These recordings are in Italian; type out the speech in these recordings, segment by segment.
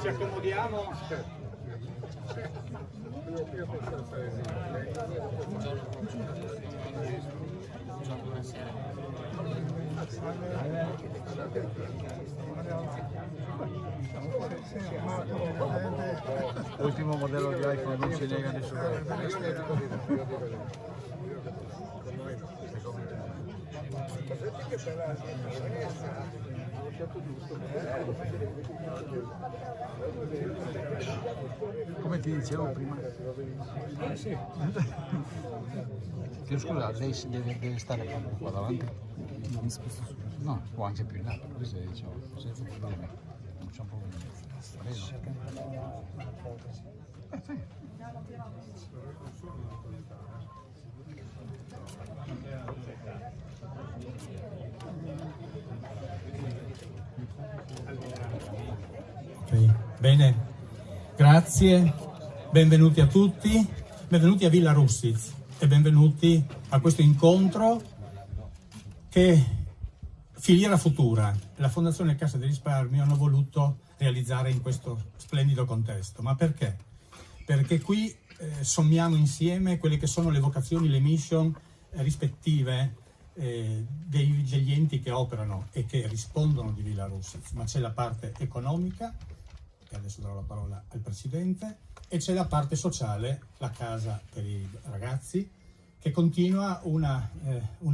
Ci accomodiamo. Ultimo modello di iPhone, non si nega nessuno. Come ti dicevo prima. Sì. Scusa, lei deve stare qua davanti? No, o anche più in là, per questo diciamo, senza problemi. Non c'è un problema. Sì. Ok, bene, grazie, benvenuti a tutti, benvenuti a Villa Rustiz e benvenuti a questo incontro che Filiera Futura e la Fondazione Cassa di Risparmio hanno voluto realizzare in questo splendido contesto. Ma perché? Perché qui sommiamo insieme quelle che sono le vocazioni, le mission rispettive degli enti che operano e che rispondono di Villa Rustiz, ma c'è la parte economica, e adesso darò la parola al Presidente, e c'è la parte sociale, la casa per i ragazzi, che continua una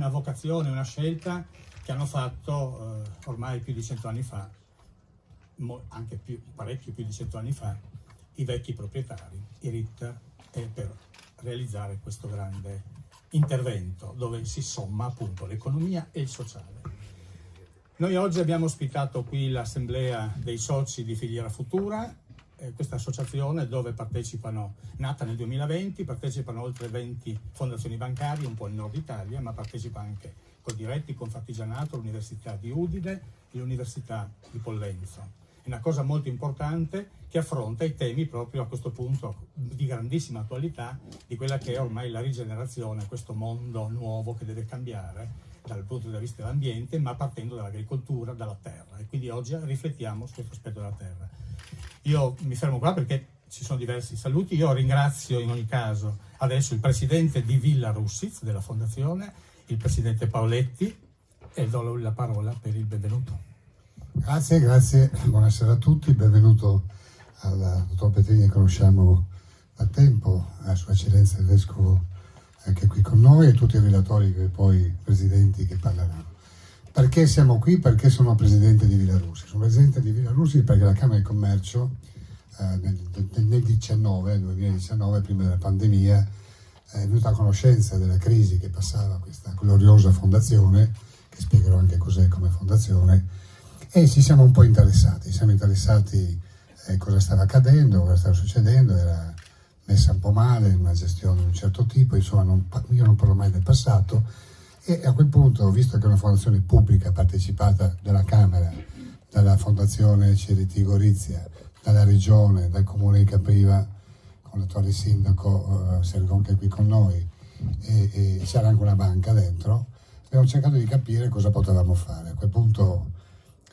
vocazione, una scelta che hanno fatto ormai più di 100 anni fa, anche parecchio più di 100 anni fa, i vecchi proprietari, i Ritter, per realizzare questo grande intervento dove si somma appunto l'economia e il sociale. Noi oggi abbiamo ospitato qui l'assemblea dei soci di Filiera Futura, questa associazione dove partecipano, nata nel 2020, partecipano oltre 20 fondazioni bancarie, un po' il nord Italia, ma partecipa anche Coldiretti, Confartigianato, l'Università di Udine e l'Università di Pollenzo. È una cosa molto importante che affronta i temi proprio a questo punto di grandissima attualità di quella che è ormai la rigenerazione, questo mondo nuovo che deve cambiare dal punto di vista dell'ambiente, ma partendo dall'agricoltura, dalla terra. E quindi oggi riflettiamo su questo aspetto della terra. Io mi fermo qua perché ci sono diversi saluti. Io ringrazio in ogni caso adesso il Presidente di Villa Rustiz della Fondazione, il Presidente Paoletti, e do la parola per il benvenuto. Grazie, buonasera a tutti, benvenuto al dottor Petrini che conosciamo da tempo, a Sua Eccellenza il Vescovo anche qui con noi e tutti i relatori e poi presidenti che parleranno. Perché siamo qui? Perché sono presidente di Villa Rustiz. Sono presidente di Villa Rustiz perché la Camera di Commercio nel 2019, prima della pandemia, è venuta a conoscenza della crisi che passava questa gloriosa fondazione, che spiegherò anche cos'è come fondazione, e ci siamo un po' interessati, cosa stava accadendo, cosa stava succedendo, era messa un po' male, una gestione di un certo tipo, insomma io non parlo mai del passato, e a quel punto, visto che è una fondazione pubblica partecipata dalla Camera, dalla Fondazione CRT Gorizia, dalla Regione, dal Comune di Capriva, con l'attuale sindaco Sergon che è qui con noi, e c'era anche una banca dentro, abbiamo cercato di capire cosa potevamo fare. A quel punto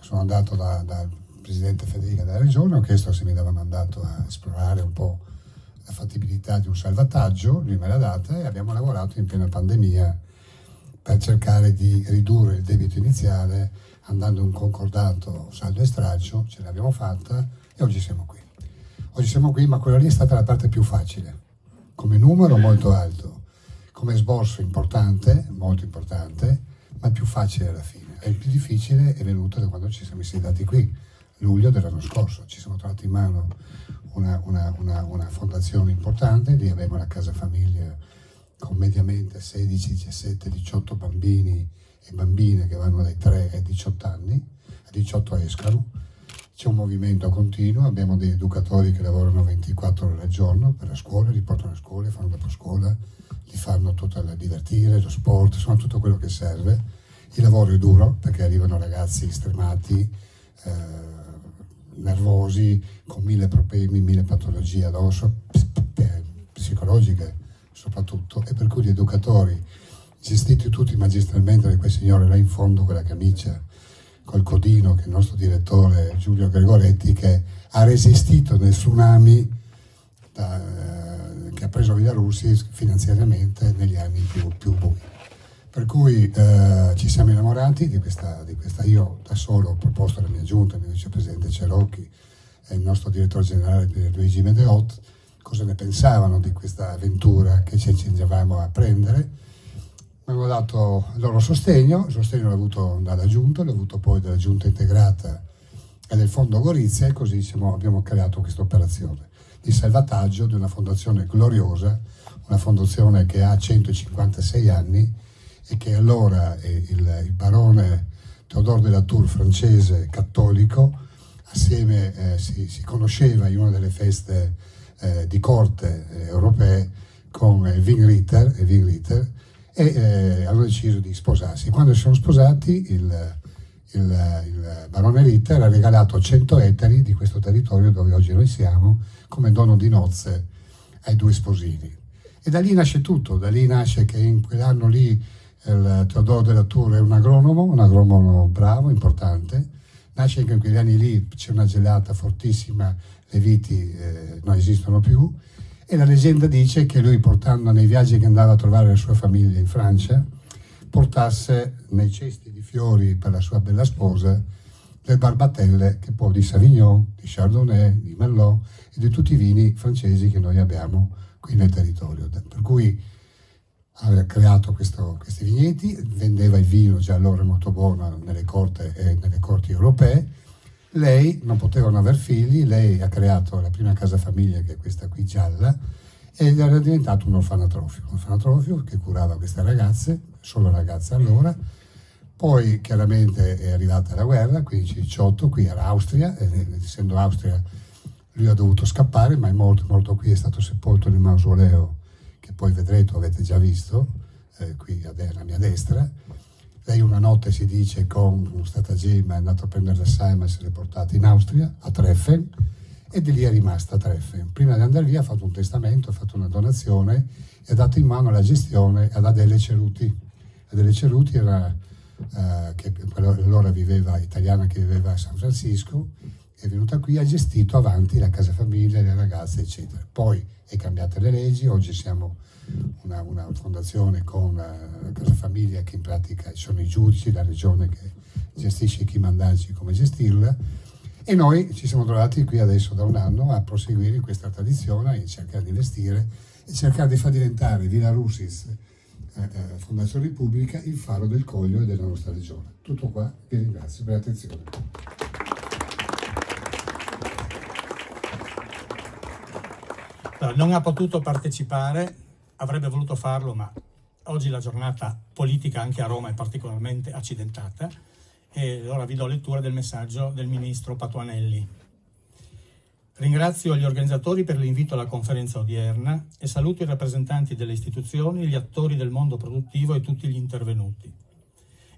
sono andato dal Presidente Federica della Regione, ho chiesto se mi dava mandato a esplorare un po' la fattibilità di un salvataggio, lui me l'ha data e abbiamo lavorato in piena pandemia per cercare di ridurre il debito iniziale andando a un concordato saldo e stralcio, ce l'abbiamo fatta e oggi siamo qui. Oggi siamo qui, ma quella lì è stata la parte più facile, come numero molto alto, come sborso importante, molto importante, ma più facile alla fine. E il più difficile è venuto da quando ci siamo sedati qui, luglio dell'anno scorso. Ci siamo trovati in mano una fondazione importante, lì abbiamo la casa famiglia con mediamente 16, 17, 18 bambini e bambine che vanno dai 3 ai 18 anni, a 18 escano. C'è un movimento continuo, abbiamo degli educatori che lavorano 24 ore al giorno per la scuola, li portano a scuola, fanno dopo scuola, gli fanno tutto il divertire, lo sport, insomma tutto quello che serve. Il lavoro è duro perché arrivano ragazzi stremati, nervosi, con 1000 problemi, 1000 patologie addosso, psicologiche soprattutto, e per cui gli educatori, gestiti tutti magistralmente da quel signore là in fondo con la camicia, col codino, che è il nostro direttore Giulio Gregoretti, che ha resistito nel tsunami che ha preso Vilarussi finanziariamente negli anni più bui. Per cui ci siamo innamorati di questa. Io da solo ho proposto alla mia giunta, il mio vicepresidente Cerocchi e il nostro direttore generale Luigi Medeot, cosa ne pensavano di questa avventura che ci accingevamo a prendere. Mi hanno dato il loro sostegno, il sostegno l'ho avuto dalla giunta, l'ho avuto poi dalla giunta integrata e del fondo Gorizia, e così abbiamo creato questa operazione di salvataggio di una fondazione gloriosa, una fondazione che ha 156 anni e che allora il barone Théodore de la Tour, francese cattolico, assieme si conosceva in una delle feste di corte europee con Wingritter e hanno deciso di sposarsi. Quando si sono sposati il barone Ritter ha regalato 100 ettari di questo territorio dove oggi noi siamo come dono di nozze ai due sposini. E da lì nasce tutto, da lì nasce che in quell'anno lì il Théodore de la Tour è un agronomo bravo, importante. Nasce che in quegli anni lì c'è una gelata fortissima, le viti non esistono più, e la leggenda dice che lui, portando nei viaggi che andava a trovare la sua famiglia in Francia, portasse nei cesti di fiori per la sua bella sposa le barbatelle che poi di Savignon, di Chardonnay, di Merlot e di tutti i vini francesi che noi abbiamo qui nel territorio. Per cui aveva creato questi vigneti, vendeva il vino già allora molto buono nelle corti europee. Lei non potevano aver figli, lei ha creato la prima casa famiglia, che è questa qui gialla, ed era diventato un orfanotrofio che curava queste ragazze, solo ragazze allora. Poi chiaramente è arrivata la guerra, 15-18, qui era Austria, essendo Austria lui ha dovuto scappare, ma è morto qui, è stato sepolto nel mausoleo che poi vedrete, avete già visto, qui alla mia destra. Lei una notte, si dice, con uno stratagemma è andato a prendere l'Alzheimer e se l'è portata in Austria, a Treffen, e di lì è rimasta a Treffen. Prima di andare via ha fatto un testamento, ha fatto una donazione e ha dato in mano la gestione ad Adele Ceruti. Adele Ceruti era, che allora viveva, italiana, che viveva a San Francisco, è venuta qui, ha gestito avanti la casa famiglia, le ragazze, eccetera. Poi è cambiate le leggi, oggi siamo una fondazione con la casa famiglia che in pratica sono i giudici, la regione che gestisce chi mandarci, come gestirla, e noi ci siamo trovati qui adesso da un anno a proseguire in questa tradizione e cercare di investire e cercare di far diventare Vilarussis Fondazione Pubblica il faro del Coglio e della nostra regione. Tutto qua, vi ringrazio per l'attenzione. Non ha potuto partecipare, avrebbe voluto farlo, ma oggi la giornata politica anche a Roma è particolarmente accidentata, e allora vi do lettura del messaggio del ministro Patuanelli. Ringrazio gli organizzatori per l'invito alla conferenza odierna e saluto i rappresentanti delle istituzioni, gli attori del mondo produttivo e tutti gli intervenuti.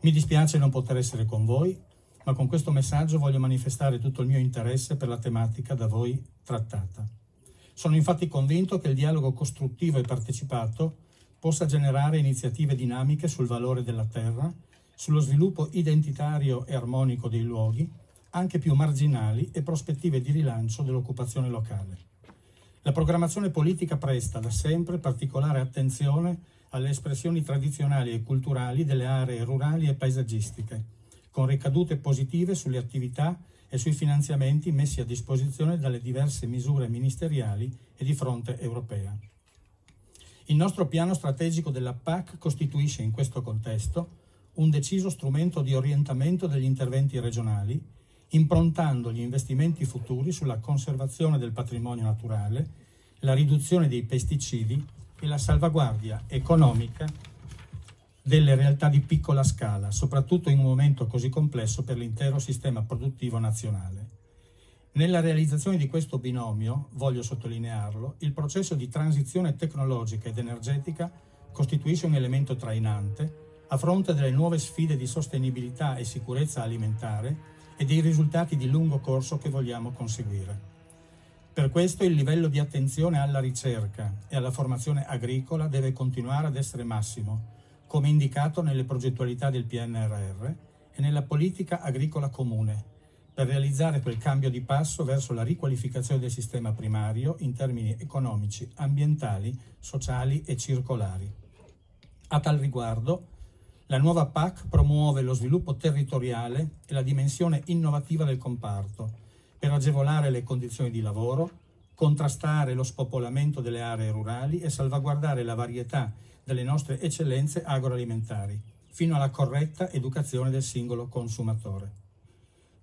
Mi dispiace non poter essere con voi, ma con questo messaggio voglio manifestare tutto il mio interesse per la tematica da voi trattata. Sono infatti convinto che il dialogo costruttivo e partecipato possa generare iniziative dinamiche sul valore della terra, sullo sviluppo identitario e armonico dei luoghi, anche più marginali, e prospettive di rilancio dell'occupazione locale. La programmazione politica presta da sempre particolare attenzione alle espressioni tradizionali e culturali delle aree rurali e paesaggistiche, con ricadute positive sulle attività e sui finanziamenti messi a disposizione dalle diverse misure ministeriali e di fronte europea. Il nostro piano strategico della PAC costituisce in questo contesto un deciso strumento di orientamento degli interventi regionali, improntando gli investimenti futuri sulla conservazione del patrimonio naturale, la riduzione dei pesticidi e la salvaguardia economica delle realtà di piccola scala, soprattutto in un momento così complesso per l'intero sistema produttivo nazionale. Nella realizzazione di questo binomio, voglio sottolinearlo, il processo di transizione tecnologica ed energetica costituisce un elemento trainante a fronte delle nuove sfide di sostenibilità e sicurezza alimentare e dei risultati di lungo corso che vogliamo conseguire. Per questo il livello di attenzione alla ricerca e alla formazione agricola deve continuare ad essere massimo, come indicato nelle progettualità del PNRR e nella politica agricola comune, per realizzare quel cambio di passo verso la riqualificazione del sistema primario in termini economici, ambientali, sociali e circolari. A tal riguardo, la nuova PAC promuove lo sviluppo territoriale e la dimensione innovativa del comparto per agevolare le condizioni di lavoro, contrastare lo spopolamento delle aree rurali e salvaguardare la varietà delle nostre eccellenze agroalimentari, fino alla corretta educazione del singolo consumatore.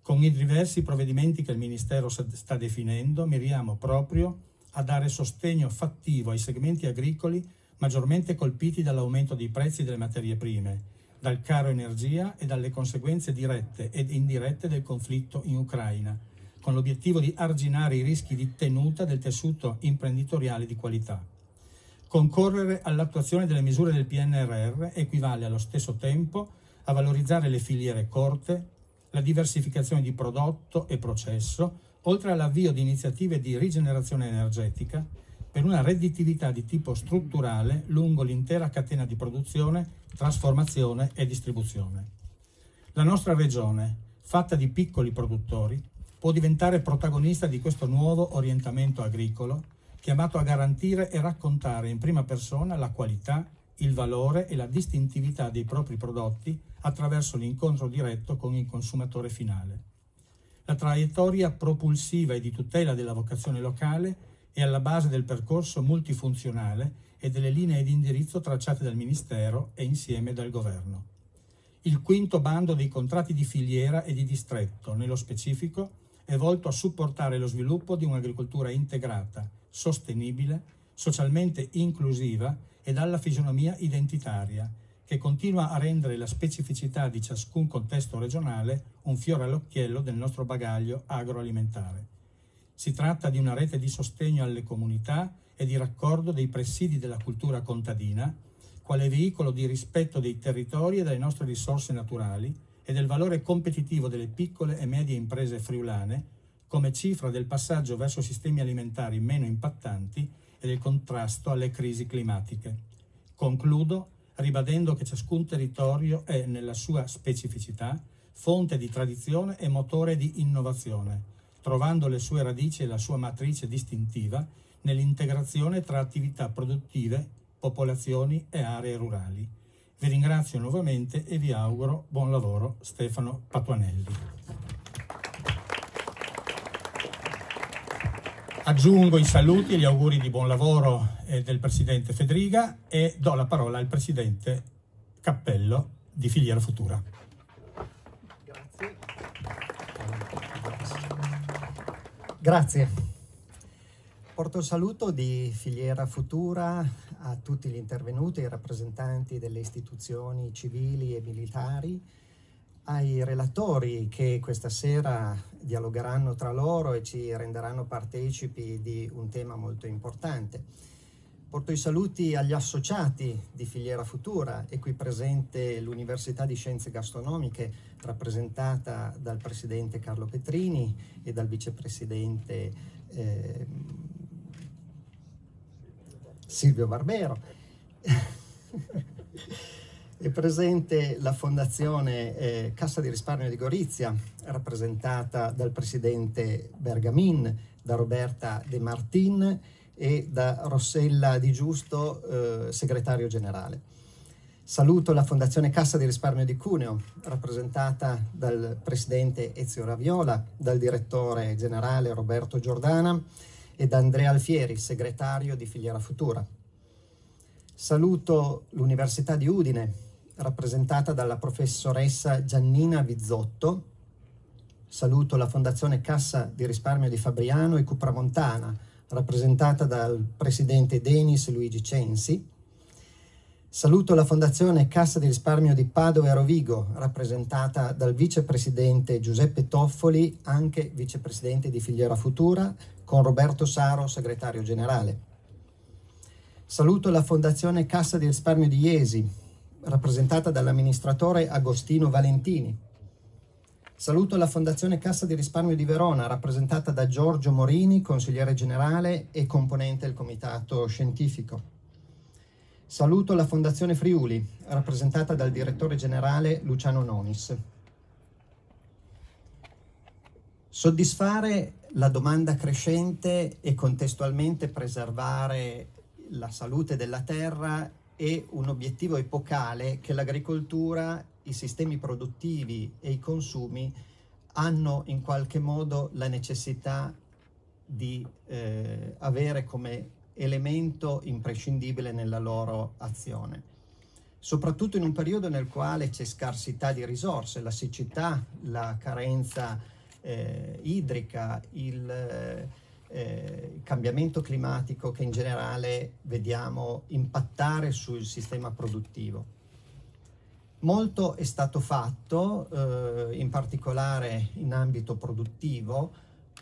Con i diversi provvedimenti che il Ministero sta definendo, miriamo proprio a dare sostegno fattivo ai segmenti agricoli maggiormente colpiti dall'aumento dei prezzi delle materie prime, dal caro energia e dalle conseguenze dirette ed indirette del conflitto in Ucraina, con l'obiettivo di arginare i rischi di tenuta del tessuto imprenditoriale di qualità. Concorrere all'attuazione delle misure del PNRR equivale allo stesso tempo a valorizzare le filiere corte, la diversificazione di prodotto e processo, oltre all'avvio di iniziative di rigenerazione energetica per una redditività di tipo strutturale lungo l'intera catena di produzione, trasformazione e distribuzione. La nostra regione, fatta di piccoli produttori, può diventare protagonista di questo nuovo orientamento agricolo, chiamato a garantire e raccontare in prima persona la qualità, il valore e la distintività dei propri prodotti attraverso l'incontro diretto con il consumatore finale. La traiettoria propulsiva e di tutela della vocazione locale è alla base del percorso multifunzionale e delle linee di indirizzo tracciate dal Ministero e insieme dal Governo. Il quinto bando dei contratti di filiera e di distretto, nello specifico, è volto a supportare lo sviluppo di un'agricoltura integrata, sostenibile, socialmente inclusiva e dalla fisionomia identitaria, che continua a rendere la specificità di ciascun contesto regionale un fiore all'occhiello del nostro bagaglio agroalimentare. Si tratta di una rete di sostegno alle comunità e di raccordo dei presidi della cultura contadina, quale veicolo di rispetto dei territori e delle nostre risorse naturali e del valore competitivo delle piccole e medie imprese friulane, come cifra del passaggio verso sistemi alimentari meno impattanti e del contrasto alle crisi climatiche. Concludo ribadendo che ciascun territorio è, nella sua specificità, fonte di tradizione e motore di innovazione, trovando le sue radici e la sua matrice distintiva nell'integrazione tra attività produttive, popolazioni e aree rurali. Vi ringrazio nuovamente e vi auguro buon lavoro. Stefano Patuanelli. Aggiungo i saluti e gli auguri di buon lavoro del Presidente Fedriga e do la parola al Presidente Cappello di Filiera Futura. Grazie. Porto il saluto di Filiera Futura a tutti gli intervenuti, ai rappresentanti delle istituzioni civili e militari, ai relatori che questa sera dialogheranno tra loro e ci renderanno partecipi di un tema molto importante. Porto i saluti agli associati di Filiera Futura e qui presente l'Università di Scienze Gastronomiche rappresentata dal Presidente Carlo Petrini e dal Vicepresidente Silvio Barbero. È presente la Fondazione Cassa di Risparmio di Gorizia, rappresentata dal Presidente Bergamin, da Roberta De Martin e da Rossella Di Giusto, Segretario Generale. Saluto la Fondazione Cassa di Risparmio di Cuneo, rappresentata dal Presidente Ezio Raviola, dal Direttore Generale Roberto Giordana e da Andrea Alfieri, Segretario di Filiera Futura. Saluto l'Università di Udine, rappresentata dalla professoressa Giannina Vizzotto. Saluto la Fondazione Cassa di Risparmio di Fabriano e Cupramontana, rappresentata dal Presidente Denis Luigi Censi. Saluto la Fondazione Cassa di Risparmio di Padova e Rovigo, rappresentata dal Vicepresidente Giuseppe Toffoli, anche Vicepresidente di Filiera Futura, con Roberto Saro, Segretario Generale. Saluto la Fondazione Cassa di Risparmio di Jesi, rappresentata dall'amministratore Agostino Valentini. Saluto la Fondazione Cassa di Risparmio di Verona, rappresentata da Giorgio Morini, consigliere generale e componente del comitato scientifico. Saluto la Fondazione Friuli, rappresentata dal direttore generale Luciano Nonis. Soddisfare la domanda crescente e contestualmente preservare la salute della terra è un obiettivo epocale che l'agricoltura, i sistemi produttivi e i consumi hanno in qualche modo la necessità di avere come elemento imprescindibile nella loro azione. Soprattutto in un periodo nel quale c'è scarsità di risorse, la siccità, la carenza idrica, il cambiamento climatico che in generale vediamo impattare sul sistema produttivo. Molto è stato fatto, in particolare in ambito produttivo,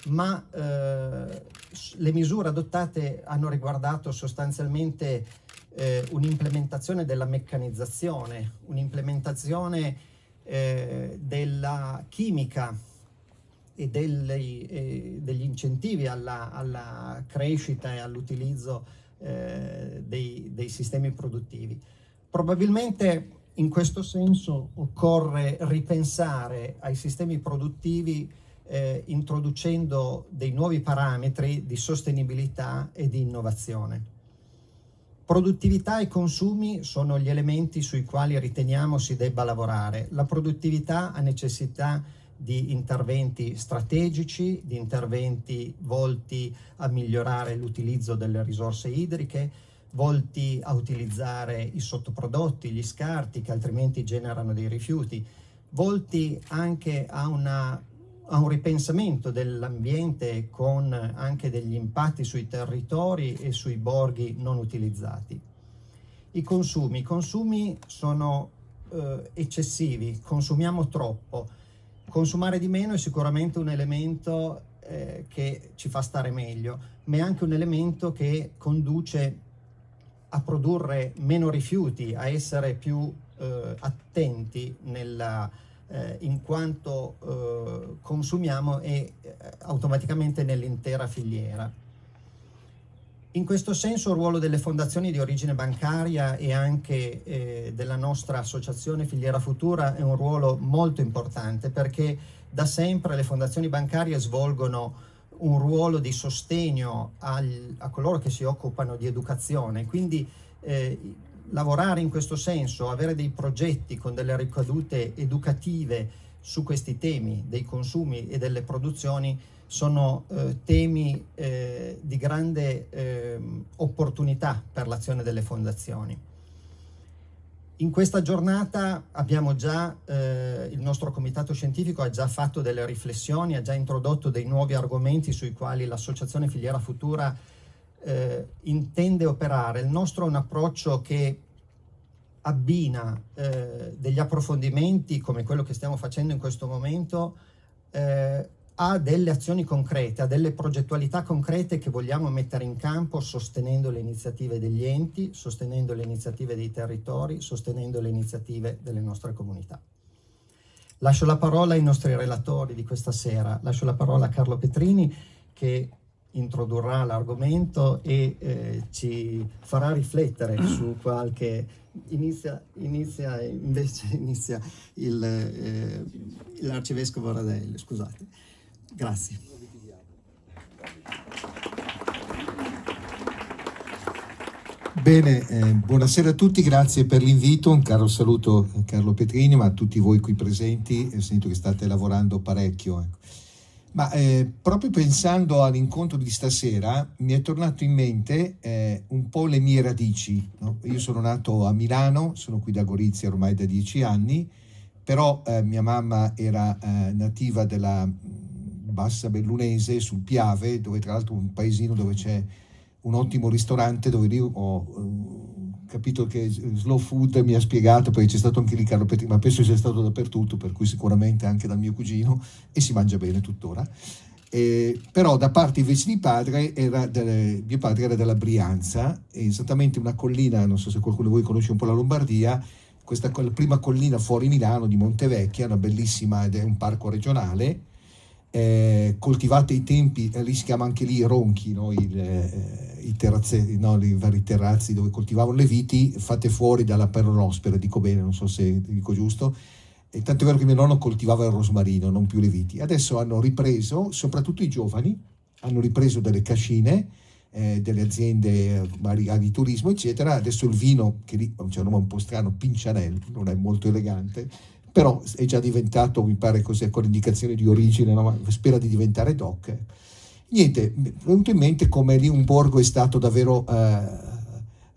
ma le misure adottate hanno riguardato sostanzialmente un'implementazione della meccanizzazione, un'implementazione della chimica e degli incentivi alla crescita e all'utilizzo dei sistemi produttivi. Probabilmente in questo senso occorre ripensare ai sistemi produttivi introducendo dei nuovi parametri di sostenibilità e di innovazione. Produttività e consumi sono gli elementi sui quali riteniamo si debba lavorare. La produttività ha necessità di interventi strategici, di interventi volti a migliorare l'utilizzo delle risorse idriche, volti a utilizzare i sottoprodotti, gli scarti che altrimenti generano dei rifiuti, volti anche a un ripensamento dell'ambiente con anche degli impatti sui territori e sui borghi non utilizzati. I consumi sono eccessivi, consumiamo troppo. Consumare di meno è sicuramente un elemento che ci fa stare meglio, ma è anche un elemento che conduce a produrre meno rifiuti, a essere più attenti in quanto consumiamo e automaticamente nell'intera filiera. In questo senso il ruolo delle fondazioni di origine bancaria e anche della nostra associazione Filiera Futura è un ruolo molto importante, perché da sempre le fondazioni bancarie svolgono un ruolo di sostegno a coloro che si occupano di educazione, quindi lavorare in questo senso, avere dei progetti con delle ricadute educative su questi temi dei consumi e delle produzioni sono temi di grande opportunità per l'azione delle fondazioni. In questa giornata abbiamo già, il nostro comitato scientifico ha già fatto delle riflessioni, ha già introdotto dei nuovi argomenti sui quali l'associazione Filiera Futura intende operare. Il nostro è un approccio che abbina degli approfondimenti come quello che stiamo facendo in questo momento a delle azioni concrete, a delle progettualità concrete che vogliamo mettere in campo sostenendo le iniziative degli enti, sostenendo le iniziative dei territori, sostenendo le iniziative delle nostre comunità. Lascio la parola ai nostri relatori di questa sera, lascio la parola a Carlo Petrini che introdurrà l'argomento e ci farà riflettere su qualche... Inizia l'arcivescovo Radelli, scusate. Grazie. Bene, buonasera a tutti, grazie per l'invito, un caro saluto a Carlo Petrini, ma a tutti voi qui presenti, sento che state lavorando parecchio. Ecco. Ma proprio pensando all'incontro di stasera mi è tornato in mente un po' le mie radici. No? Io sono nato a Milano, sono qui da Gorizia ormai da 10 anni, però mia mamma era nativa della Bassa Bellunese sul Piave, dove tra l'altro un paesino dove c'è un ottimo ristorante, dove io ho capito che slow food mi ha spiegato, perché c'è stato anche lì Carlo Petrini, ma penso sia stato dappertutto, per cui sicuramente anche dal mio cugino, e si mangia bene tuttora. Però da parte invece di padre mio padre era della Brianza, esattamente una collina, non so se qualcuno di voi conosce un po' la Lombardia, la prima collina fuori Milano di Montevecchia, una bellissima, ed è un parco regionale, coltivate ai tempi, lì si chiama anche lì ronchi, no? I terrazzi, no? I vari terrazzi dove coltivavano le viti fatte fuori dalla peronospera, dico bene, non so se dico giusto. E tanto è vero che mio nonno coltivava il rosmarino, non più le viti. Adesso hanno ripreso, soprattutto i giovani, hanno ripreso delle cascine, delle aziende agriturismo, eccetera. Adesso il vino, che lì c'è un nome un po' strano, Pincianel, non è molto elegante, però è già diventato, mi pare così, con indicazione di origine, no? Ma spera di diventare DOC. Niente, mi è venuto in mente come lì un borgo è stato davvero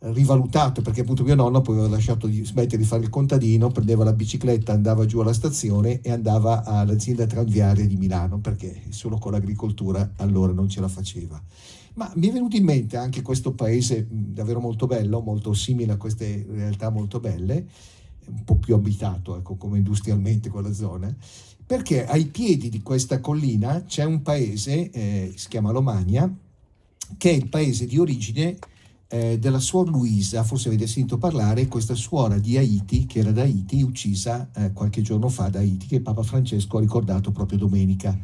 rivalutato, perché appunto mio nonno poi aveva lasciato di smettere di fare il contadino, prendeva la bicicletta, andava giù alla stazione e andava all'azienda tranviaria di Milano, perché solo con l'agricoltura allora non ce la faceva. Ma mi è venuto in mente anche questo paese davvero molto bello, molto simile a queste realtà molto belle, un po' più abitato, ecco, come industrialmente quella zona, perché ai piedi di questa collina c'è un paese, si chiama Lomagna, che è il paese di origine della suor Luisa. Forse avete sentito parlare, questa suora di Haiti, che era da Haiti, uccisa qualche giorno fa da Haiti, che Papa Francesco ha ricordato proprio domenica.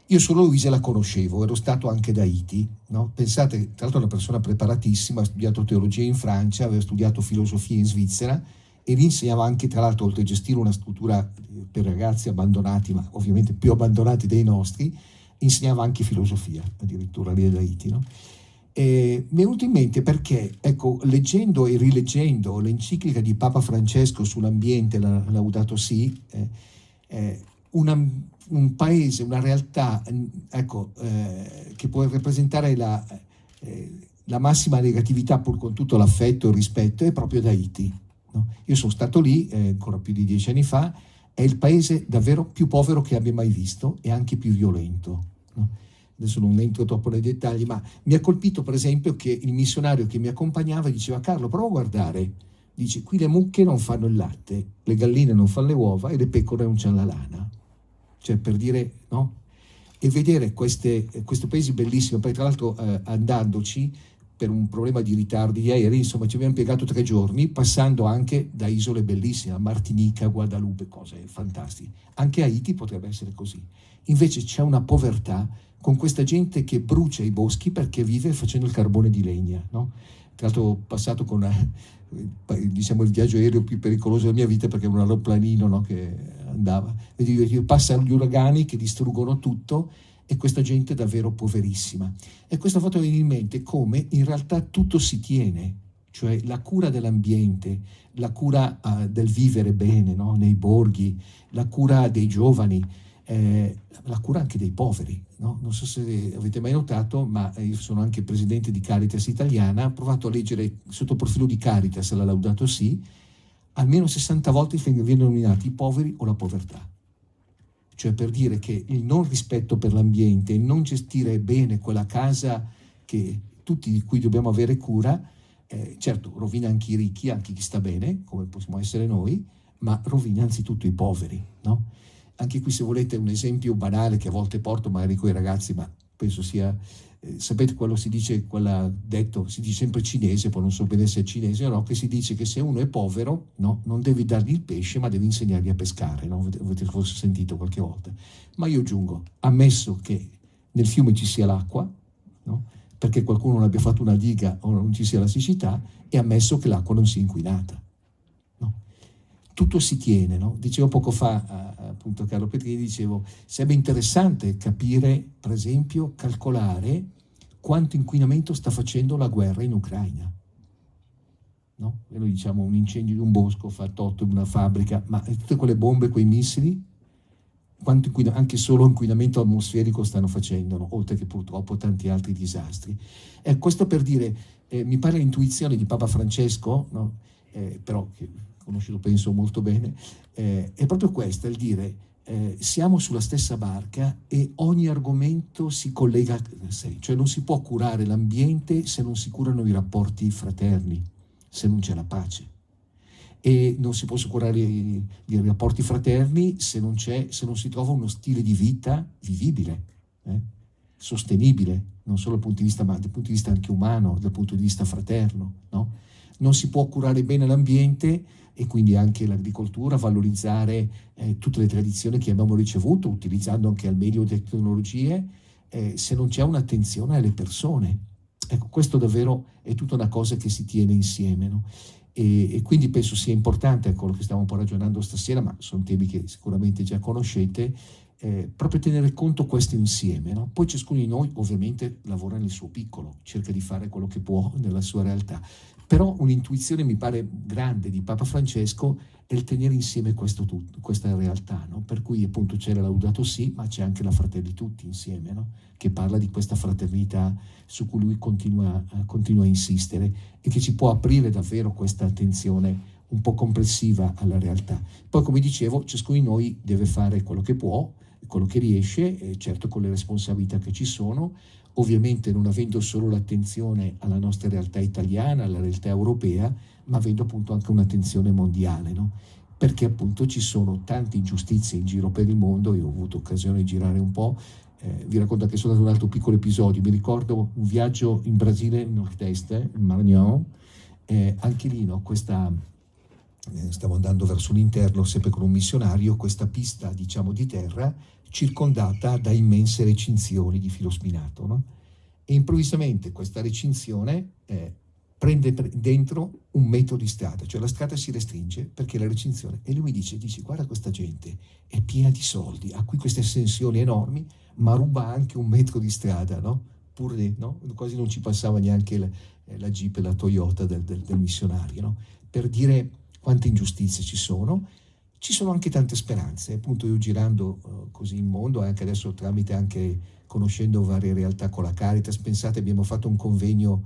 Io solo Luisa la conoscevo, ero stato anche da Haiti, no? Pensate, tra l'altro è una persona preparatissima, ha studiato teologia in Francia, aveva studiato filosofia in Svizzera e lì insegnava anche, tra l'altro, oltre a gestire una struttura per ragazzi abbandonati, ma ovviamente più abbandonati dei nostri, insegnava anche filosofia, addirittura lì da Haiti, no? Mi è venuto in mente perché, ecco, leggendo e rileggendo l'enciclica di Papa Francesco sull'ambiente, la Laudato Si', un paese, una realtà, ecco, che può rappresentare la massima negatività, pur con tutto l'affetto e il rispetto, è proprio Haiti, no? Io sono stato lì ancora più di 10 anni fa, è il paese davvero più povero che abbia mai visto e anche più violento, no? Adesso non entro troppo nei dettagli, ma mi ha colpito per esempio che il missionario che mi accompagnava diceva: Carlo, prova a guardare, dice, qui le mucche non fanno il latte, le galline non fanno le uova e le pecore non c'hanno la lana. Cioè, per dire, no? E vedere questo paese bellissimo, poi tra l'altro andandoci per un problema di ritardi di aerei, insomma ci abbiamo impiegato 3 giorni, passando anche da isole bellissime, Martinica, Guadalupe, cose fantastiche. Anche Haiti potrebbe essere così. Invece c'è una povertà con questa gente che brucia i boschi perché vive facendo il carbone di legna, no? Tra l'altro ho passato con diciamo il viaggio aereo più pericoloso della mia vita, perché era un aeroplanino, no, che andava, vedi, passano gli uragani che distruggono tutto e questa gente è davvero poverissima. E questo ha fatto venire in mente come in realtà tutto si tiene, cioè la cura dell'ambiente, la cura del vivere bene, no, nei borghi, la cura dei giovani, la cura anche dei poveri, no? Non so se avete mai notato, ma io sono anche presidente di Caritas Italiana, ho provato a leggere sotto il profilo di Caritas la Laudato Si', almeno 60 volte vengono nominati i poveri o la povertà. Cioè, per dire che il non rispetto per l'ambiente, il non gestire bene quella casa che tutti di cui dobbiamo avere cura, certo rovina anche i ricchi, anche chi sta bene, come possiamo essere noi, ma rovina anzitutto i poveri, no? Anche qui, se volete, un esempio banale che a volte porto magari con i ragazzi, ma penso sia, sapete quello si dice, detto, si dice sempre cinese, poi non so bene se è cinese o no, che si dice che se uno è povero, no, non devi dargli il pesce, ma devi insegnargli a pescare, no? Avete forse sentito qualche volta. Ma io aggiungo, ammesso che nel fiume ci sia l'acqua, no? Perché qualcuno non abbia fatto una diga o non ci sia la siccità, e ammesso che l'acqua non sia inquinata. Tutto si tiene, no? Dicevo poco fa appunto a Carlo Petrini, dicevo, sarebbe interessante capire, per esempio, calcolare quanto inquinamento sta facendo la guerra in Ucraina, no? E noi diciamo un incendio di un bosco fa 8 in una fabbrica, ma tutte quelle bombe, quei missili, quanto anche solo inquinamento atmosferico stanno facendo, no? Oltre che purtroppo tanti altri disastri. Questo per dire, mi pare l'intuizione di Papa Francesco, no? Però che conosciuto penso molto bene, è proprio questa, il dire siamo sulla stessa barca e ogni argomento si collega a sé, cioè non si può curare l'ambiente se non si curano i rapporti fraterni, se non c'è la pace, e non si possono curare i rapporti fraterni se non si trova uno stile di vita vivibile, sostenibile, non solo dal punto di vista, ma dal punto di vista anche umano, dal punto di vista fraterno, no? Non si può curare bene l'ambiente e quindi anche l'agricoltura, valorizzare tutte le tradizioni che abbiamo ricevuto, utilizzando anche al meglio le tecnologie, se non c'è un'attenzione alle persone. Ecco, questo davvero è tutta una cosa che si tiene insieme, no? E quindi penso sia importante quello che stiamo un po' ragionando stasera, ma sono temi che sicuramente già conoscete, proprio tenere conto questo insieme, no? Poi ciascuno di noi ovviamente lavora nel suo piccolo, cerca di fare quello che può nella sua realtà, però un'intuizione mi pare grande di Papa Francesco è il tenere insieme questa realtà, no? Per cui appunto c'è la Laudato Si, ma c'è anche la Fratelli Tutti insieme, no? Che parla di questa fraternità su cui lui continua a insistere e che ci può aprire davvero questa attenzione un po' complessiva alla realtà. Poi, come dicevo, ciascuno di noi deve fare quello che può, quello che riesce, certo con le responsabilità che ci sono, ovviamente non avendo solo l'attenzione alla nostra realtà italiana, alla realtà europea, ma avendo appunto anche un'attenzione mondiale, no? Perché appunto ci sono tante ingiustizie in giro per il mondo. Io ho avuto occasione di girare un po', vi racconto anche soltanto un altro piccolo episodio. Mi ricordo un viaggio in Brasile, in nord-est, in Maranhão, anche lì, no, stavo andando verso l'interno sempre con un missionario, questa pista diciamo di terra circondata da immense recinzioni di filo spinato, no? E improvvisamente questa recinzione prende dentro 1 metro di strada, cioè la strada si restringe perché la recinzione, e lui mi dice guarda, questa gente è piena di soldi, ha qui queste estensioni enormi, ma ruba anche 1 metro di strada, no? Pure, no? Quasi non ci passava neanche la Jeep e la Toyota del missionario, no? Per dire quante ingiustizie ci sono anche tante speranze. Appunto io girando così in mondo, anche adesso tramite anche conoscendo varie realtà con la Caritas, pensate, abbiamo fatto un convegno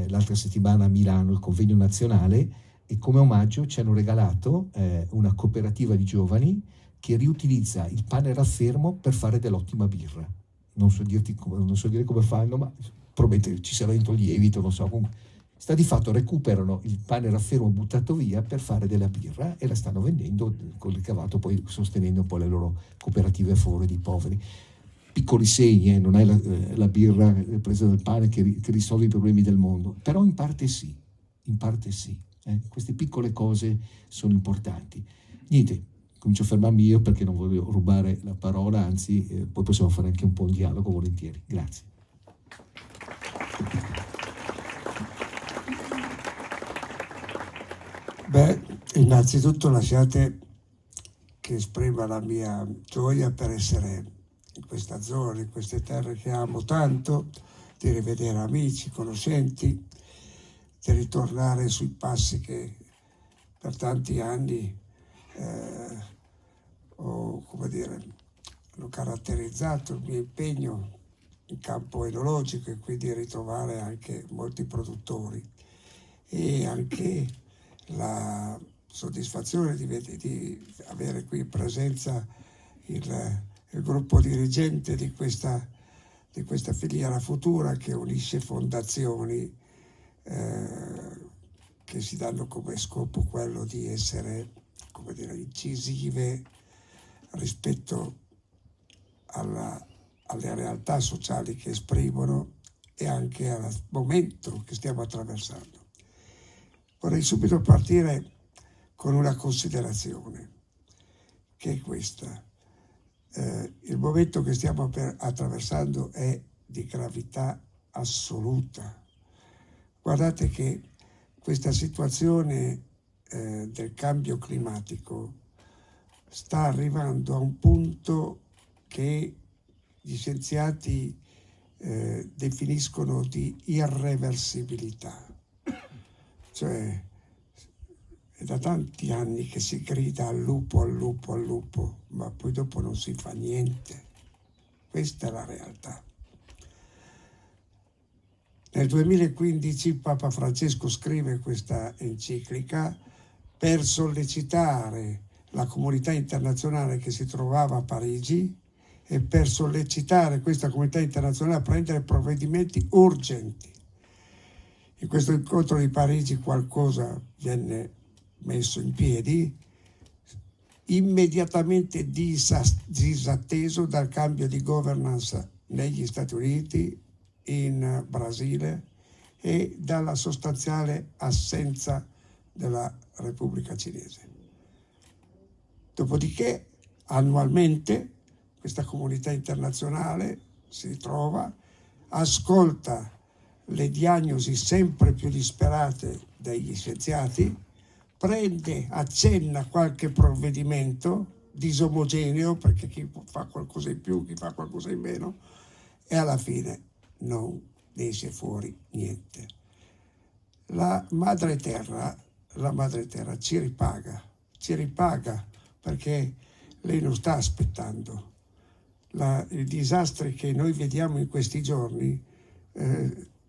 l'altra settimana a Milano, il convegno nazionale, e come omaggio ci hanno regalato una cooperativa di giovani che riutilizza il pane raffermo per fare dell'ottima birra. Non so dire come fanno, ma probabilmente ci sarà dentro il lievito, non so, comunque sta di fatto recuperano il pane raffermo buttato via per fare della birra e la stanno vendendo con il ricavato, poi sostenendo un po' le loro cooperative a favore dei poveri. Piccoli segni, non è la birra presa dal pane che risolve i problemi del mondo, però in parte sì. Queste piccole cose sono importanti. Niente, comincio a fermarmi io perché non voglio rubare la parola, anzi poi possiamo fare anche un po' un dialogo volentieri. Grazie. Beh, innanzitutto lasciate che esprima la mia gioia per essere in questa zona, in queste terre che amo tanto, di rivedere amici, conoscenti, di ritornare sui passi che per tanti anni hanno caratterizzato il mio impegno in campo enologico, e quindi ritrovare anche molti produttori e anche la soddisfazione di avere qui in presenza il gruppo dirigente di questa filiera futura che unisce fondazioni che si danno come scopo quello di essere, incisive rispetto alle realtà sociali che esprimono e anche al momento che stiamo attraversando. Vorrei subito partire con una considerazione, che è questa. Il momento che stiamo attraversando è di gravità assoluta. Guardate che questa situazione del cambio climatico sta arrivando a un punto che gli scienziati definiscono di irreversibilità. Cioè, è da tanti anni che si grida al lupo, al lupo, al lupo, ma poi dopo non si fa niente. Questa è la realtà. Nel 2015 Papa Francesco scrive questa enciclica per sollecitare la comunità internazionale che si trovava a Parigi e per sollecitare questa comunità internazionale a prendere provvedimenti urgenti. In questo incontro di Parigi qualcosa venne messo in piedi, immediatamente disatteso dal cambio di governance negli Stati Uniti, in Brasile e dalla sostanziale assenza della Repubblica Cinese. Dopodiché, annualmente, questa comunità internazionale si ritrova, ascolta le diagnosi sempre più disperate degli scienziati, accenna qualche provvedimento disomogeneo, perché chi fa qualcosa in più, chi fa qualcosa in meno, e alla fine non esce fuori niente. La madre terra ci ripaga perché lei non sta aspettando. I disastri che noi vediamo in questi giorni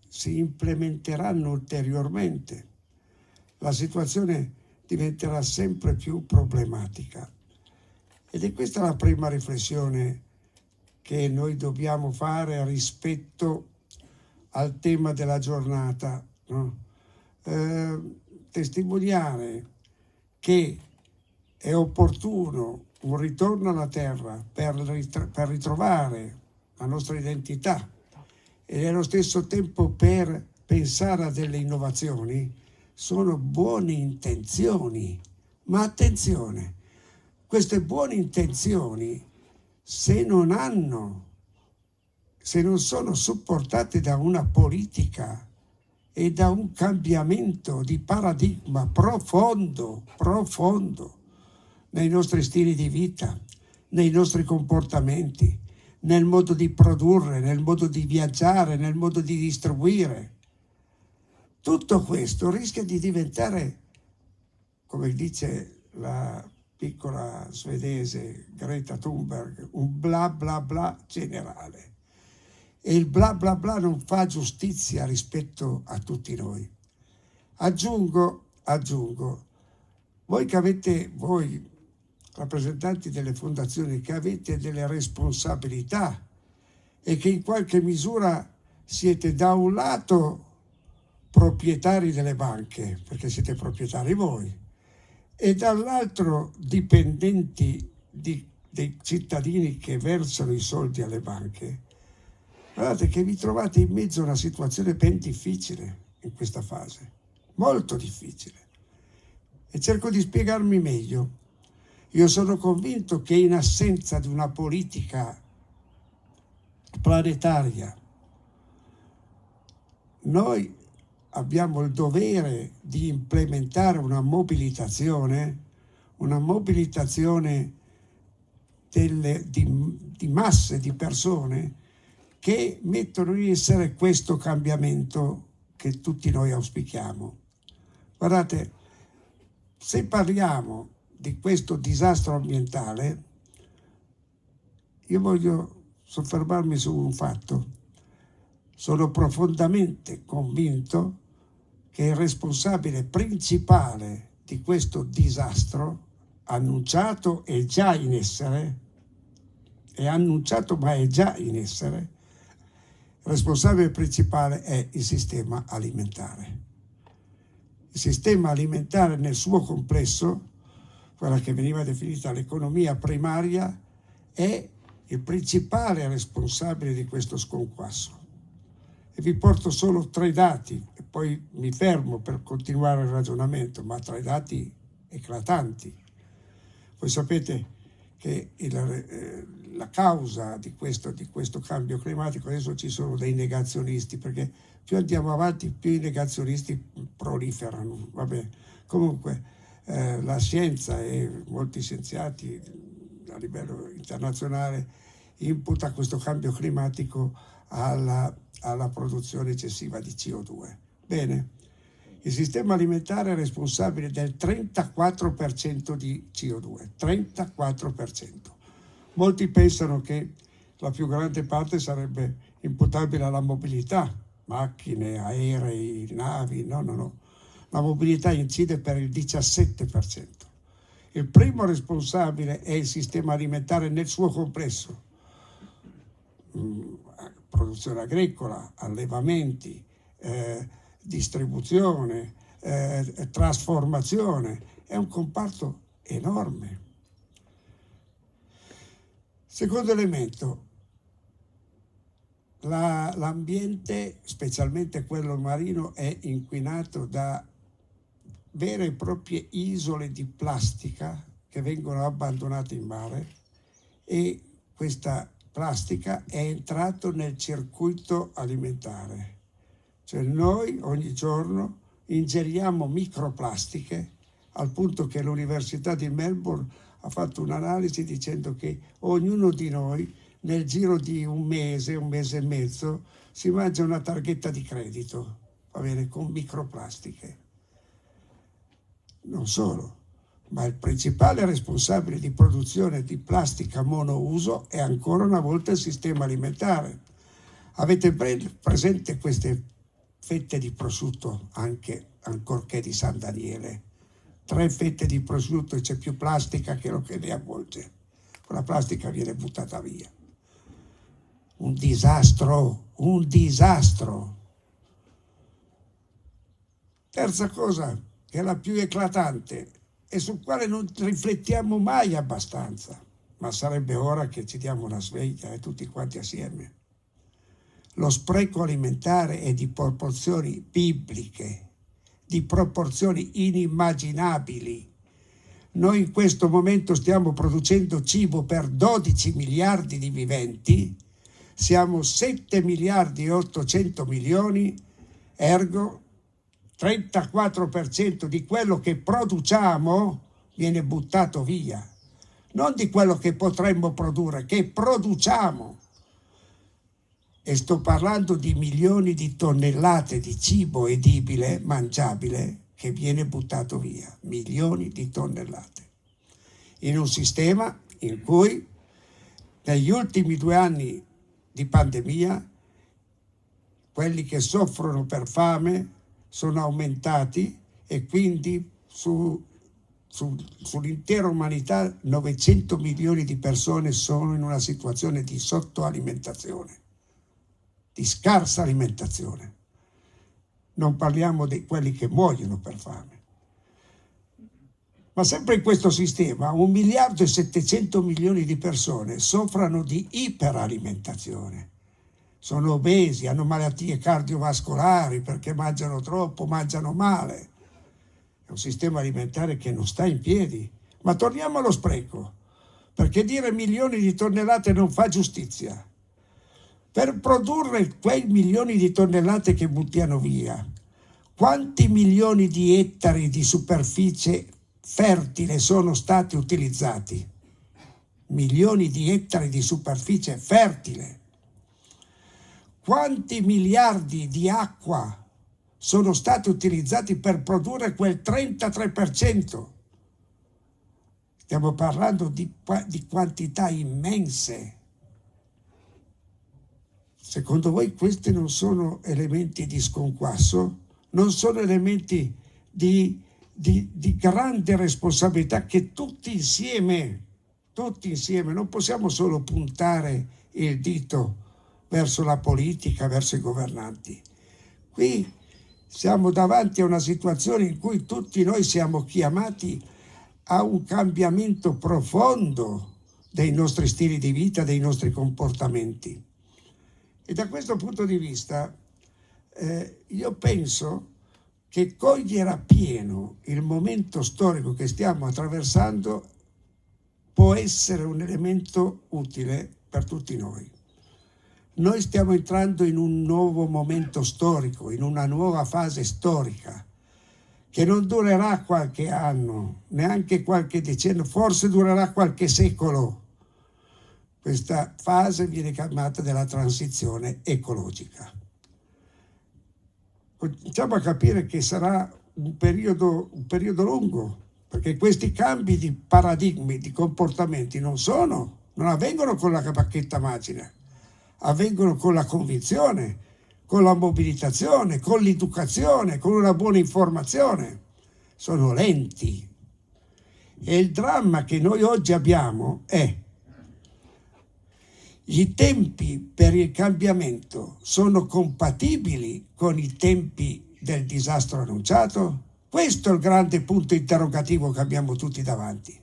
si implementeranno ulteriormente. La situazione diventerà sempre più problematica. Ed è questa la prima riflessione che noi dobbiamo fare rispetto al tema della giornata, no? Testimoniare che è opportuno un ritorno alla terra per ritrovare la nostra identità e nello stesso tempo per pensare a delle innovazioni sono buone intenzioni, ma attenzione, queste buone intenzioni se non sono supportate da una politica e da un cambiamento di paradigma profondo nei nostri stili di vita, nei nostri comportamenti, nel modo di produrre, nel modo di viaggiare, nel modo di distribuire. Tutto questo rischia di diventare, come dice la piccola svedese Greta Thunberg, un bla bla bla generale. E il bla bla bla non fa giustizia rispetto a tutti noi. Aggiungo, voi rappresentanti delle fondazioni che avete delle responsabilità e che in qualche misura siete da un lato proprietari delle banche, perché siete proprietari voi, e dall'altro dipendenti dei cittadini che versano i soldi alle banche, guardate che vi trovate in mezzo a una situazione ben difficile in questa fase, molto difficile. E cerco di spiegarmi meglio. Io sono convinto che in assenza di una politica planetaria, noi abbiamo il dovere di implementare una mobilitazione di masse di persone che mettono in essere questo cambiamento che tutti noi auspichiamo. Guardate, se parliamo di questo disastro ambientale, io voglio soffermarmi su un fatto. Sono profondamente convinto che il responsabile principale di questo disastro, annunciato e già in essere, il responsabile principale è il sistema alimentare. Il sistema alimentare nel suo complesso, quella che veniva definita l'economia primaria, è il principale responsabile di questo sconquasso. E vi porto solo 3 dati, e poi mi fermo per continuare il ragionamento, ma 3 dati eclatanti. Voi sapete che la causa di questo cambio climatico, adesso ci sono dei negazionisti, perché più andiamo avanti più i negazionisti proliferano. Vabbè. Comunque la scienza e molti scienziati a livello internazionale imputa questo cambio climatico alla produzione eccessiva di CO2. Bene, il sistema alimentare è responsabile del 34% di CO2, 34%. Molti pensano che la più grande parte sarebbe imputabile alla mobilità, macchine, aerei, navi, no. La mobilità incide per il 17%. Il primo responsabile è il sistema alimentare nel suo complesso. Produzione agricola, allevamenti, distribuzione, trasformazione. È un comparto enorme. Secondo elemento, l'ambiente, specialmente quello marino, è inquinato da vere e proprie isole di plastica che vengono abbandonate in mare, e questa plastica è entrata nel circuito alimentare. Cioè noi ogni giorno ingeriamo microplastiche, al punto che l'Università di Melbourne ha fatto un'analisi dicendo che ognuno di noi nel giro di un mese e mezzo si mangia una targhetta di credito, va bene, con microplastiche. Non solo, ma il principale responsabile di produzione di plastica monouso è ancora una volta il sistema alimentare. Avete presente queste fette di prosciutto, ancorché di San Daniele? 3 fette di prosciutto e c'è più plastica che lo che ne avvolge. Quella plastica viene buttata via. Un disastro, un disastro. Terza cosa, che è la più eclatante e sul quale non riflettiamo mai abbastanza, ma sarebbe ora che ci diamo una sveglia tutti quanti assieme. Lo spreco alimentare è di proporzioni bibliche, di proporzioni inimmaginabili. Noi in questo momento stiamo producendo cibo per 12 miliardi di viventi, siamo 7 miliardi e 800 milioni, ergo 34% di quello che produciamo viene buttato via, non di quello che potremmo produrre, che produciamo. E sto parlando di milioni di tonnellate di cibo edibile, mangiabile, che viene buttato via, milioni di tonnellate. In un sistema in cui negli ultimi 2 anni di pandemia quelli che soffrono per fame sono aumentati e quindi sull'intera umanità 900 milioni di persone sono in una situazione di sottoalimentazione, di scarsa alimentazione. Non parliamo di quelli che muoiono per fame. Ma sempre in questo sistema 1 miliardo e 700 milioni di persone soffrono di iperalimentazione. Sono obesi, hanno malattie cardiovascolari perché mangiano troppo, mangiano male. È un sistema alimentare che non sta in piedi. Ma torniamo allo spreco, perché dire milioni di tonnellate non fa giustizia. Per produrre quei milioni di tonnellate che buttiamo via, quanti milioni di ettari di superficie fertile sono stati utilizzati? Milioni di ettari di superficie fertile. Quanti miliardi di acqua sono stati utilizzati per produrre quel 33%? Stiamo parlando di quantità immense. Secondo voi questi non sono elementi di sconquasso? Non sono elementi di grande responsabilità che tutti insieme, non possiamo solo puntare il dito verso la politica, verso i governanti. Qui siamo davanti a una situazione in cui tutti noi siamo chiamati a un cambiamento profondo dei nostri stili di vita, dei nostri comportamenti. E da questo punto di vista io penso che cogliere appieno il momento storico che stiamo attraversando può essere un elemento utile per tutti noi. Noi stiamo entrando in un nuovo momento storico, in una nuova fase storica, che non durerà qualche anno, neanche qualche decennio, forse durerà qualche secolo. Questa fase viene chiamata della transizione ecologica. Cominciamo a capire che sarà un periodo lungo, perché questi cambi di paradigmi, di comportamenti non avvengono con la bacchetta magica, avvengono con la convinzione, con la mobilitazione, con l'educazione, con una buona informazione. Sono lenti. E il dramma che noi oggi abbiamo è: i tempi per il cambiamento sono compatibili con i tempi del disastro annunciato? Questo è il grande punto interrogativo che abbiamo tutti davanti.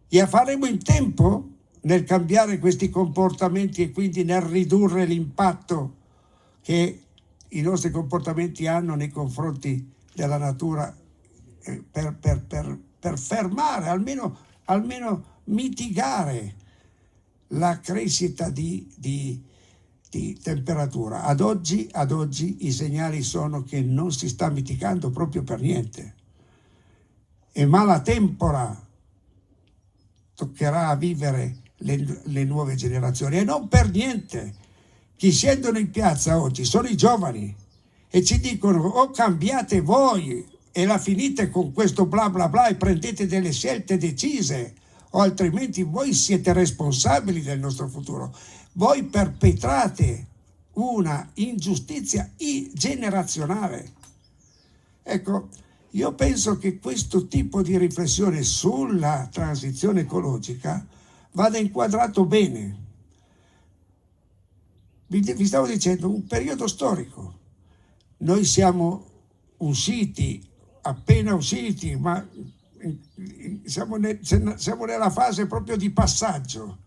E faremo in tempo nel cambiare questi comportamenti e quindi nel ridurre l'impatto che i nostri comportamenti hanno nei confronti della natura, per fermare, almeno mitigare la crescita di temperatura. Ad oggi i segnali sono che non si sta mitigando proprio per niente, e maltempora toccherà a vivere le nuove generazioni, e non per niente chi scendono in piazza oggi sono i giovani e ci dicono: o cambiate voi e la finite con questo bla bla bla e prendete delle scelte decise, o altrimenti voi siete responsabili del nostro futuro. Voi perpetrate una ingiustizia generazionale. Ecco, io penso che questo tipo di riflessione sulla transizione ecologica vada inquadrato bene. Vi stavo dicendo, un periodo storico. Noi siamo appena usciti, ma siamo nella fase proprio di passaggio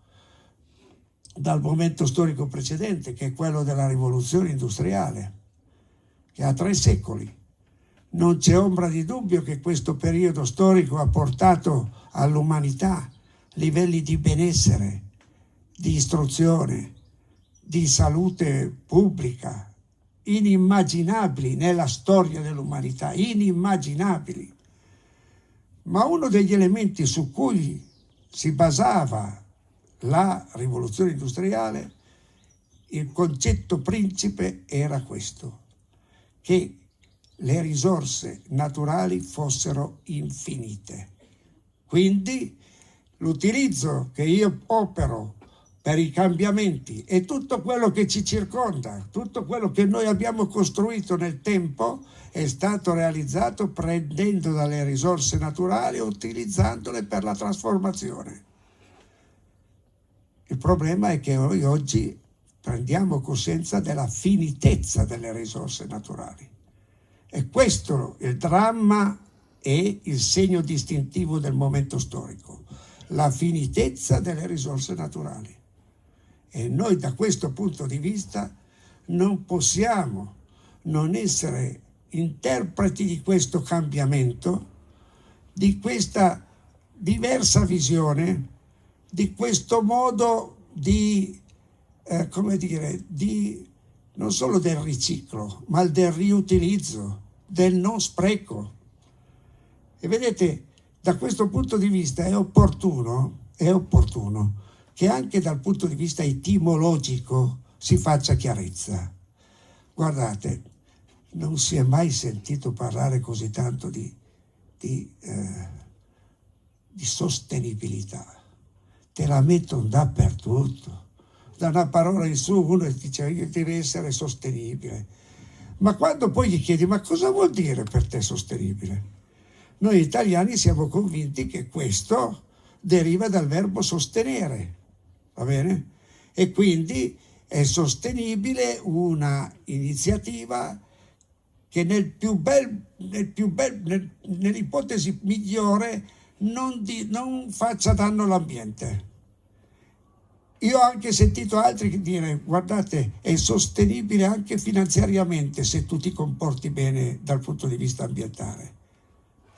dal momento storico precedente, che è quello della rivoluzione industriale, che ha 3 secoli. Non c'è ombra di dubbio che questo periodo storico ha portato all'umanità livelli di benessere, di istruzione, di salute pubblica inimmaginabili nella storia dell'umanità, inimmaginabili. Ma uno degli elementi su cui si basava la rivoluzione industriale, il concetto principe era questo: che le risorse naturali fossero infinite. Quindi l'utilizzo che io opero per i cambiamenti e tutto quello che ci circonda, tutto quello che noi abbiamo costruito nel tempo, è stato realizzato prendendo dalle risorse naturali e utilizzandole per la trasformazione. Il problema è che noi oggi prendiamo coscienza della finitezza delle risorse naturali. E questo è il dramma e il segno distintivo del momento storico, la finitezza delle risorse naturali. E noi da questo punto di vista non possiamo non essere interpreti di questo cambiamento, di questa diversa visione, di questo modo di, non solo del riciclo, ma del riutilizzo, del non spreco. E vedete, da questo punto di vista è opportuno che anche dal punto di vista etimologico si faccia chiarezza. Guardate, non si è mai sentito parlare così tanto di sostenibilità. Te la mettono dappertutto. Da una parola in su uno dice che deve essere sostenibile. Ma quando poi gli chiedi: ma cosa vuol dire per te sostenibile? Noi italiani siamo convinti che questo deriva dal verbo sostenere, va bene? E quindi è sostenibile una iniziativa che nell'ipotesi migliore non faccia danno all'ambiente. Io ho anche sentito altri dire: guardate, è sostenibile anche finanziariamente se tu ti comporti bene dal punto di vista ambientale.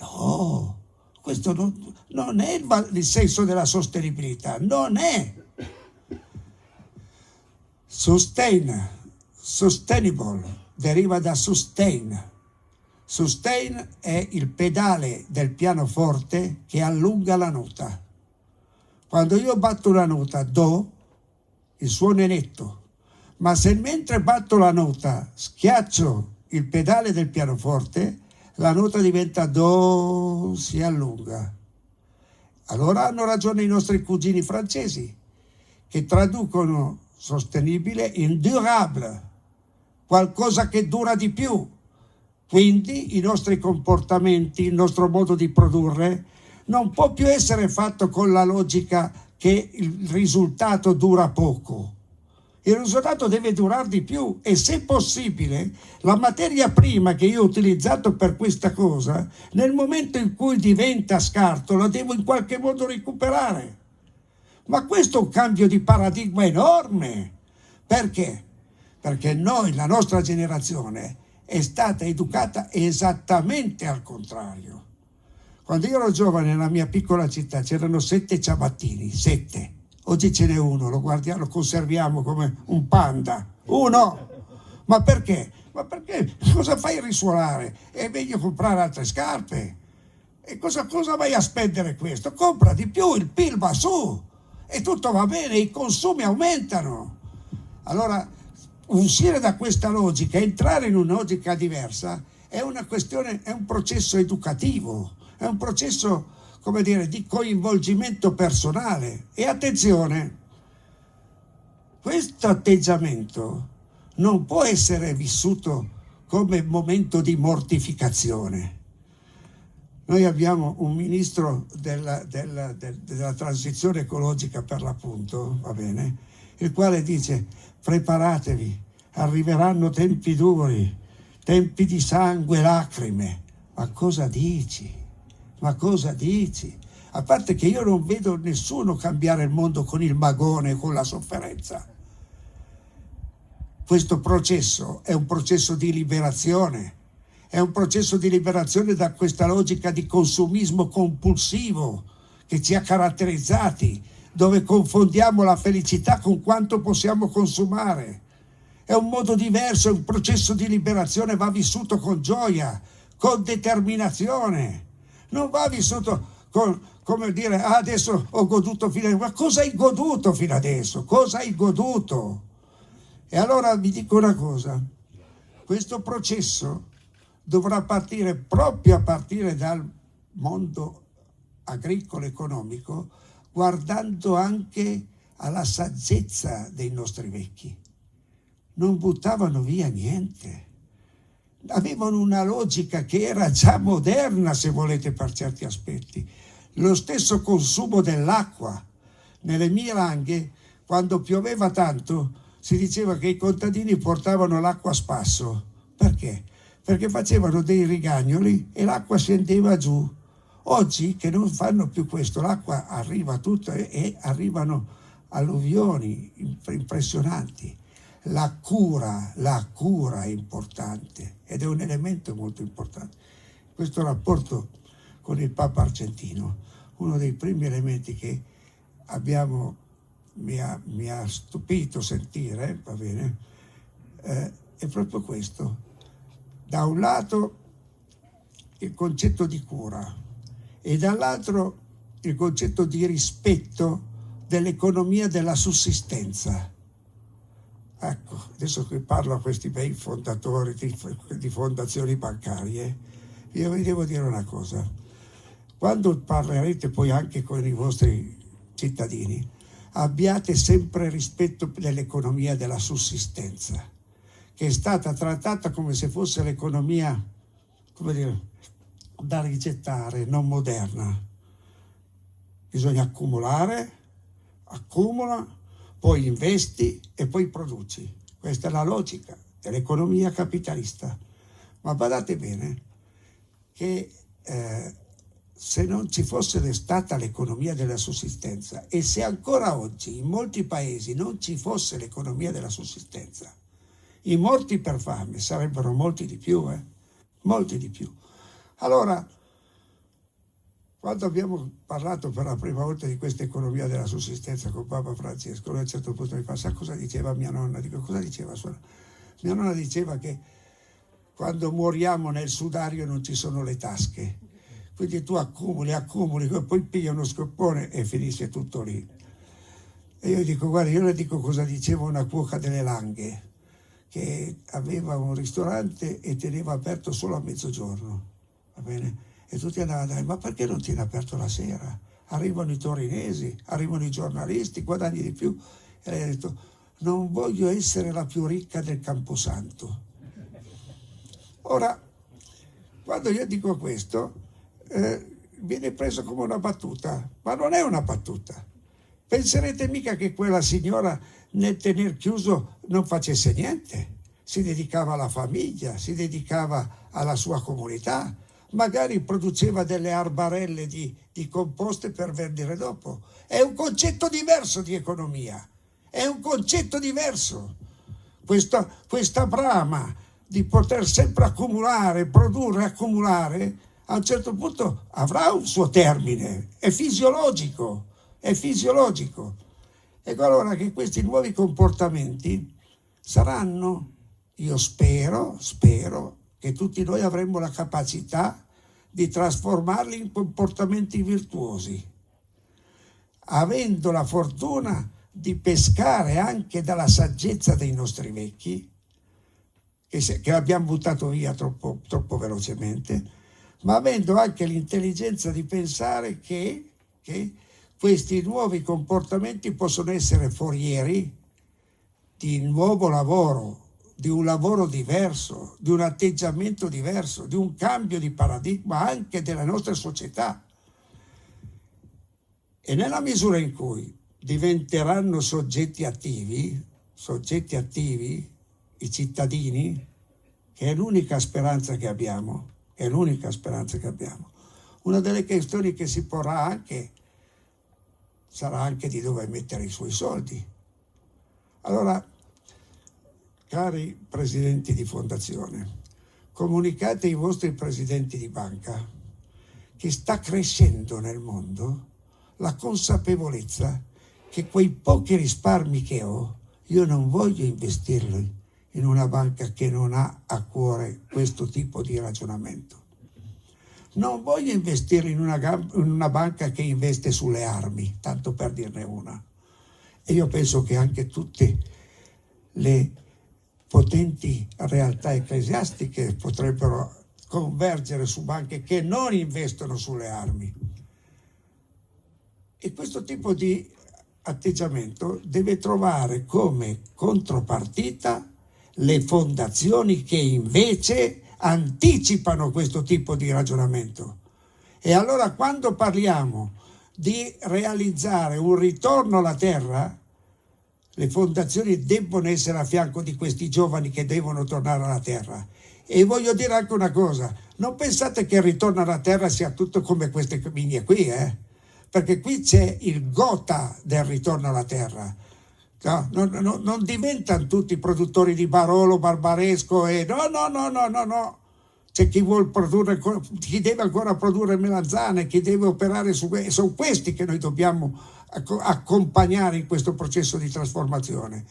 No, questo non è il senso della sostenibilità, non è. Sustainable deriva da sustain. Sustain è il pedale del pianoforte che allunga la nota. Quando io batto la nota Do, il suono è netto, ma se mentre batto la nota schiaccio il pedale del pianoforte, la nota diventa Do, si allunga. Allora hanno ragione i nostri cugini francesi, che traducono sostenibile in durable, qualcosa che dura di più. Quindi i nostri comportamenti, il nostro modo di produrre non può più essere fatto con la logica che il risultato dura poco. Il risultato deve durare di più, e se possibile la materia prima che io ho utilizzato per questa cosa, nel momento in cui diventa scarto, la devo in qualche modo recuperare. Ma questo è un cambio di paradigma enorme. Perché? Perché noi, la nostra generazione, è stata educata esattamente al contrario. Quando io ero giovane nella mia piccola città c'erano 7 ciabattini, 7. Oggi ce n'è uno, lo guardiamo, lo conserviamo come un panda. Uno! Ma perché? Ma perché cosa fai a risuonare? È meglio comprare altre scarpe. E cosa vai a spendere questo? Compra di più, il PIL va su e tutto va bene, i consumi aumentano. Allora, uscire da questa logica, entrare in una logica diversa, è una questione, è un processo educativo, è un processo, come dire, di coinvolgimento personale. E attenzione, questo atteggiamento non può essere vissuto come momento di mortificazione. Noi abbiamo un ministro della transizione ecologica, per l'appunto, va bene, il quale dice: preparatevi, arriveranno tempi duri, tempi di sangue e lacrime. Ma cosa dici? Ma cosa dici? A parte che io non vedo nessuno cambiare il mondo con il magone, con la sofferenza. Questo processo è un processo di liberazione, è un processo di liberazione da questa logica di consumismo compulsivo che ci ha caratterizzati, dove confondiamo la felicità con quanto possiamo consumare. È un modo diverso, è un processo di liberazione, va vissuto con gioia, con determinazione, non va vissuto con, come dire, adesso ho goduto fino adesso. Ma cosa hai goduto fino adesso? Cosa hai goduto? E allora vi dico una cosa, questo processo dovrà partire proprio a partire dal mondo agricolo economico, guardando anche alla saggezza dei nostri vecchi. Non buttavano via niente, avevano una logica che era già moderna, se volete, per certi aspetti. Lo stesso consumo dell'acqua. Nelle mie langhe, quando pioveva tanto, si diceva che i contadini portavano l'acqua a spasso. Perché? Perché facevano dei rigagnoli e l'acqua scendeva giù. Oggi, che non fanno più questo, l'acqua arriva tutta e arrivano alluvioni impressionanti. La cura è importante ed è un elemento molto importante. Questo rapporto con il Papa argentino, uno dei primi elementi che mi ha stupito sentire, va bene, è proprio questo. Da un lato il concetto di cura e dall'altro il concetto di rispetto dell'economia della sussistenza. Ecco, adesso che parlo a questi bei fondatori di fondazioni bancarie, io vi devo dire una cosa. Quando parlerete poi anche con i vostri cittadini, abbiate sempre rispetto dell'economia della sussistenza, che è stata trattata come se fosse l'economia, come dire, da rigettare, non moderna. Bisogna accumulare, accumula, poi investi e poi produci. Questa è la logica dell'economia capitalista. Ma badate bene che se non ci fosse stata l'economia della sussistenza e se ancora oggi in molti paesi non ci fosse l'economia della sussistenza, i morti per fame sarebbero molti di più, molti di più. Allora, quando abbiamo parlato per la prima volta di questa economia della sussistenza con Papa Francesco, a un certo punto mi fa: sa cosa diceva mia nonna? Dico: cosa diceva sua nonna? Mia nonna diceva che quando moriamo nel sudario non ci sono le tasche, quindi tu accumuli, poi pigli uno scoppone e finisce tutto lì. E io dico: guarda, io le dico cosa diceva una cuoca delle Langhe, che aveva un ristorante e teneva aperto solo a mezzogiorno, va bene? E tutti andavano a dire: ma perché non tiene aperto la sera? Arrivano i torinesi, arrivano i giornalisti, guadagni di più. E lei ha detto: non voglio essere la più ricca del Camposanto. Ora, quando io dico questo, viene preso come una battuta, ma non è una battuta. Penserete mica che quella signora nel tener chiuso non facesse niente? Si dedicava alla famiglia, si dedicava alla sua comunità. magari produceva delle arbarelle di composte per vendere dopo. È un concetto diverso di economia, è un concetto diverso. Questa brama di poter sempre accumulare, produrre, accumulare, a un certo punto avrà un suo termine, è fisiologico, è fisiologico. Ecco allora che questi nuovi comportamenti saranno, io spero che tutti noi avremo la capacità di trasformarli in comportamenti virtuosi, avendo la fortuna di pescare anche dalla saggezza dei nostri vecchi, che abbiamo buttato via troppo velocemente, ma avendo anche l'intelligenza di pensare che questi nuovi comportamenti possono essere forieri di nuovo lavoro, di un lavoro diverso, di un atteggiamento diverso, di un cambio di paradigma anche della nostra società. E nella misura in cui diventeranno soggetti attivi, i cittadini, che è l'unica speranza che abbiamo, una delle questioni che si porrà anche sarà anche di dove mettere i suoi soldi. Allora, cari presidenti di fondazione, comunicate ai vostri presidenti di banca che sta crescendo nel mondo la consapevolezza che quei pochi risparmi che ho, io non voglio investirli in una banca che non ha a cuore questo tipo di ragionamento. Non voglio investirli in una banca che investe sulle armi, tanto per dirne una. E io penso che anche tutte le potenti realtà ecclesiastiche potrebbero convergere su banche che non investono sulle armi. E questo tipo di atteggiamento deve trovare come contropartita le fondazioni che invece anticipano questo tipo di ragionamento. E allora quando parliamo di realizzare un ritorno alla terra, le fondazioni debbono essere a fianco di questi giovani che devono tornare alla terra. E voglio dire anche una cosa, non pensate che il ritorno alla terra sia tutto come queste vigne qui, perché qui c'è il gotha del ritorno alla terra. No, non diventano tutti produttori di Barolo, Barbaresco e no. C'è chi vuol produrre, chi deve ancora produrre melanzane, chi deve operare sono questi che noi dobbiamo accompagnare in questo processo di trasformazione,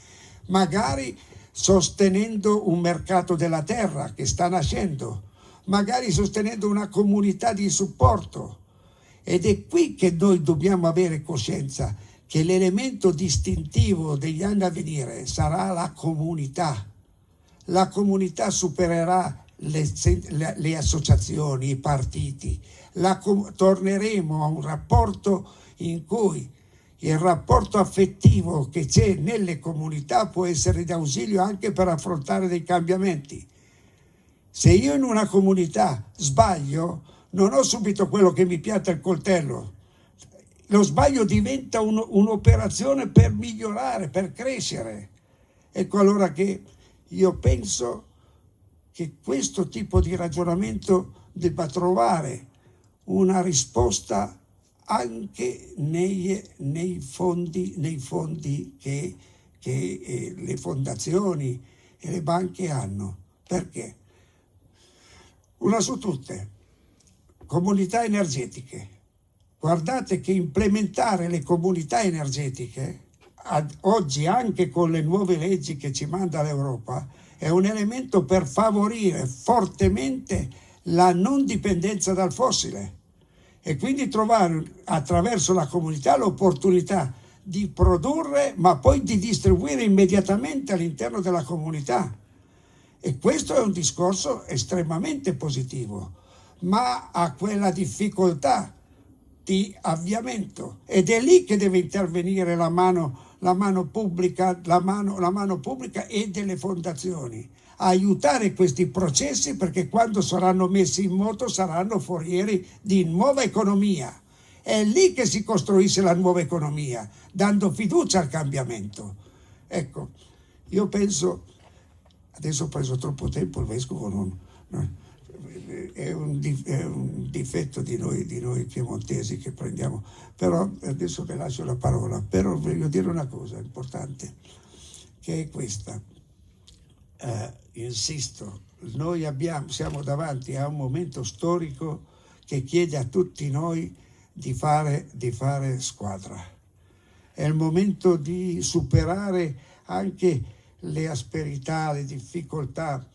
magari sostenendo un mercato della terra che sta nascendo, magari sostenendo una comunità di supporto. Ed è qui che noi dobbiamo avere coscienza che l'elemento distintivo degli anni a venire sarà la comunità. La comunità supererà le associazioni, i partiti. Torneremo a un rapporto in cui il rapporto affettivo che c'è nelle comunità può essere di ausilio anche per affrontare dei cambiamenti. Se io in una comunità sbaglio, non ho subito quello che mi pianta il coltello. Lo sbaglio diventa un'operazione per migliorare, per crescere. Ecco allora che io penso che questo tipo di ragionamento debba trovare una risposta anche nei fondi che le fondazioni e le banche hanno. Perché? Una su tutte, comunità energetiche. Guardate che implementare le comunità energetiche, oggi anche con le nuove leggi che ci manda l'Europa, è un elemento per favorire fortemente la non dipendenza dal fossile e quindi trovare attraverso la comunità l'opportunità di produrre ma poi di distribuire immediatamente all'interno della comunità. E questo è un discorso estremamente positivo, ma ha quella difficoltà di avviamento ed è lì che deve intervenire la mano pubblica e delle fondazioni, a aiutare questi processi, perché quando saranno messi in moto saranno forieri di nuova economia. È lì che si costruisce la nuova economia, dando fiducia al cambiamento. Ecco, io penso, adesso ho preso troppo tempo, il vescovo è un difetto di noi piemontesi che prendiamo. Però adesso vi lascio la parola, però voglio dire una cosa importante, che è questa. Insisto, noi siamo davanti a un momento storico che chiede a tutti noi di fare squadra. È il momento di superare anche le asperità, le difficoltà.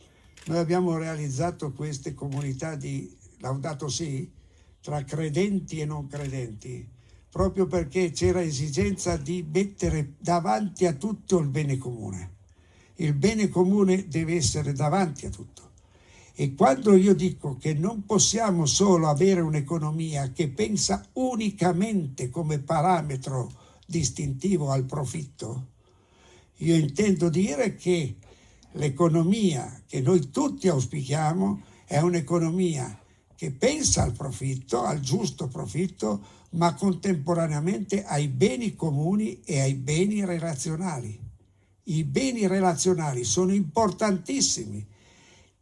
Noi abbiamo realizzato queste comunità di Laudato Si tra credenti e non credenti, proprio perché c'era esigenza di mettere davanti a tutto il bene comune. Il bene comune deve essere davanti a tutto. E quando io dico che non possiamo solo avere un'economia che pensa unicamente come parametro distintivo al profitto, io intendo dire che l'economia che noi tutti auspichiamo è un'economia che pensa al profitto, al giusto profitto, ma contemporaneamente ai beni comuni e ai beni relazionali. I beni relazionali sono importantissimi.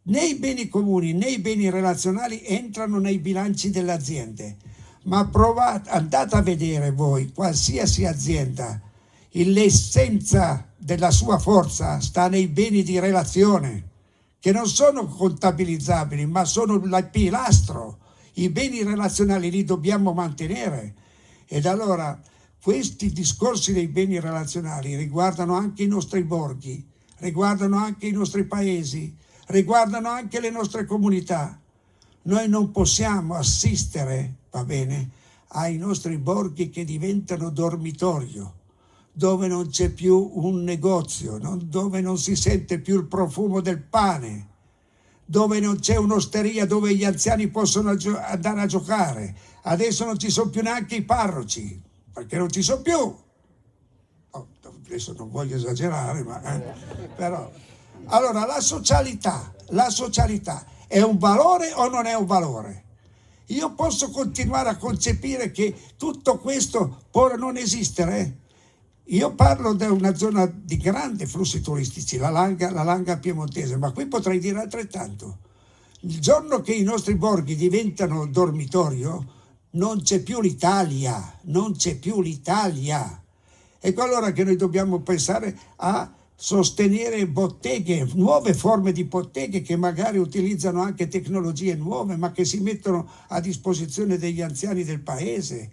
Né i beni comuni né i beni relazionali entrano nei bilanci delle aziende, ma andate a vedere voi qualsiasi azienda, l'essenza della sua forza sta nei beni di relazione, che non sono contabilizzabili, ma sono il pilastro. I beni relazionali li dobbiamo mantenere. Ed allora questi discorsi dei beni relazionali riguardano anche i nostri borghi, riguardano anche i nostri paesi, riguardano anche le nostre comunità. Noi non possiamo assistere, va bene, ai nostri borghi che diventano dormitorio, dove non c'è più un negozio, dove non si sente più il profumo del pane, dove non c'è un'osteria dove gli anziani possono andare a giocare. Adesso non ci sono più neanche i parroci, perché non ci sono più. Adesso non voglio esagerare, ma però. Allora, la socialità è un valore o non è un valore? Io posso continuare a concepire che tutto questo può non esistere? Io parlo di una zona di grandi flussi turistici, la Langa piemontese, ma qui potrei dire altrettanto. Il giorno che i nostri borghi diventano dormitorio, non c'è più l'Italia. Ecco allora che noi dobbiamo pensare a sostenere botteghe, nuove forme di botteghe che magari utilizzano anche tecnologie nuove, ma che si mettono a disposizione degli anziani del paese.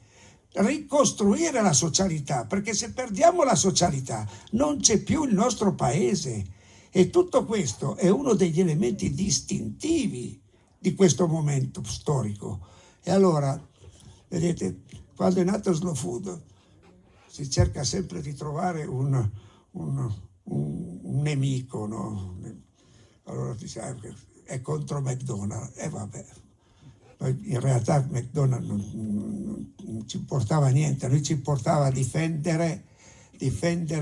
Ricostruire la socialità, perché se perdiamo la socialità non c'è più il nostro paese. E tutto questo è uno degli elementi distintivi di questo momento storico. E allora, vedete, quando è nato Slow Food si cerca sempre di trovare un nemico, no? Allora si sa è contro McDonald's, e vabbè. In realtà McDonald's non ci portava niente, a noi ci portava a difendere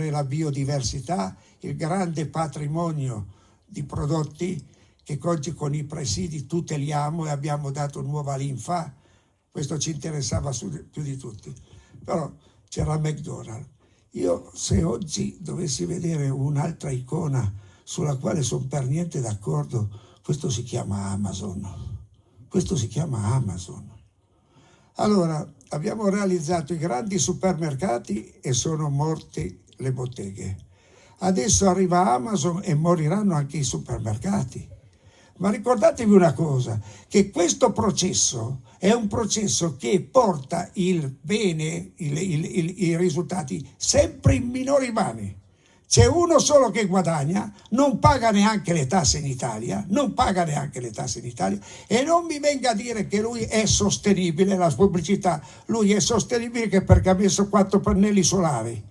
la biodiversità, il grande patrimonio di prodotti che oggi con i presidi tuteliamo e abbiamo dato nuova linfa. Questo ci interessava più di tutti. Però c'era McDonald's. Io se oggi dovessi vedere un'altra icona sulla quale sono per niente d'accordo, questo si chiama Amazon. Allora, abbiamo realizzato i grandi supermercati e sono morte le botteghe. Adesso arriva Amazon e moriranno anche i supermercati. Ma ricordatevi una cosa, che questo processo è un processo che porta il bene, i risultati sempre in minori mani. C'è uno solo che guadagna, non paga neanche le tasse in Italia, e non mi venga a dire che lui è sostenibile, la pubblicità, lui è sostenibile che perché ha messo 4 pannelli solari.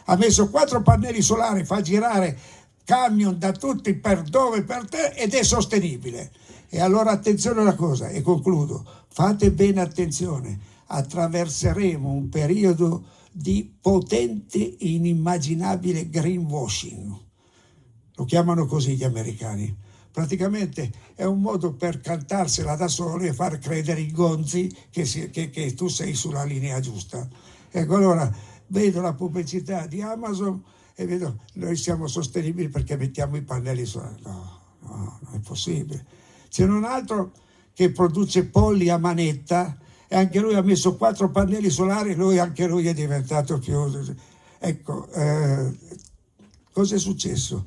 Ha messo 4 pannelli solari, fa girare camion da tutti per dove, per te, ed è sostenibile. E allora attenzione a una cosa, e concludo, fate bene attenzione, attraverseremo un periodo di potente e inimmaginabile greenwashing, lo chiamano così gli americani. Praticamente è un modo per cantarsela da soli e far credere i gonzi che tu sei sulla linea giusta. Ecco, allora vedo la pubblicità di Amazon e vedo noi siamo sostenibili perché mettiamo i pannelli solari. No, non è possibile. C'è un altro che produce polli a manetta, e anche lui ha messo 4 pannelli solari, anche lui è diventato più... Ecco, cosa è successo?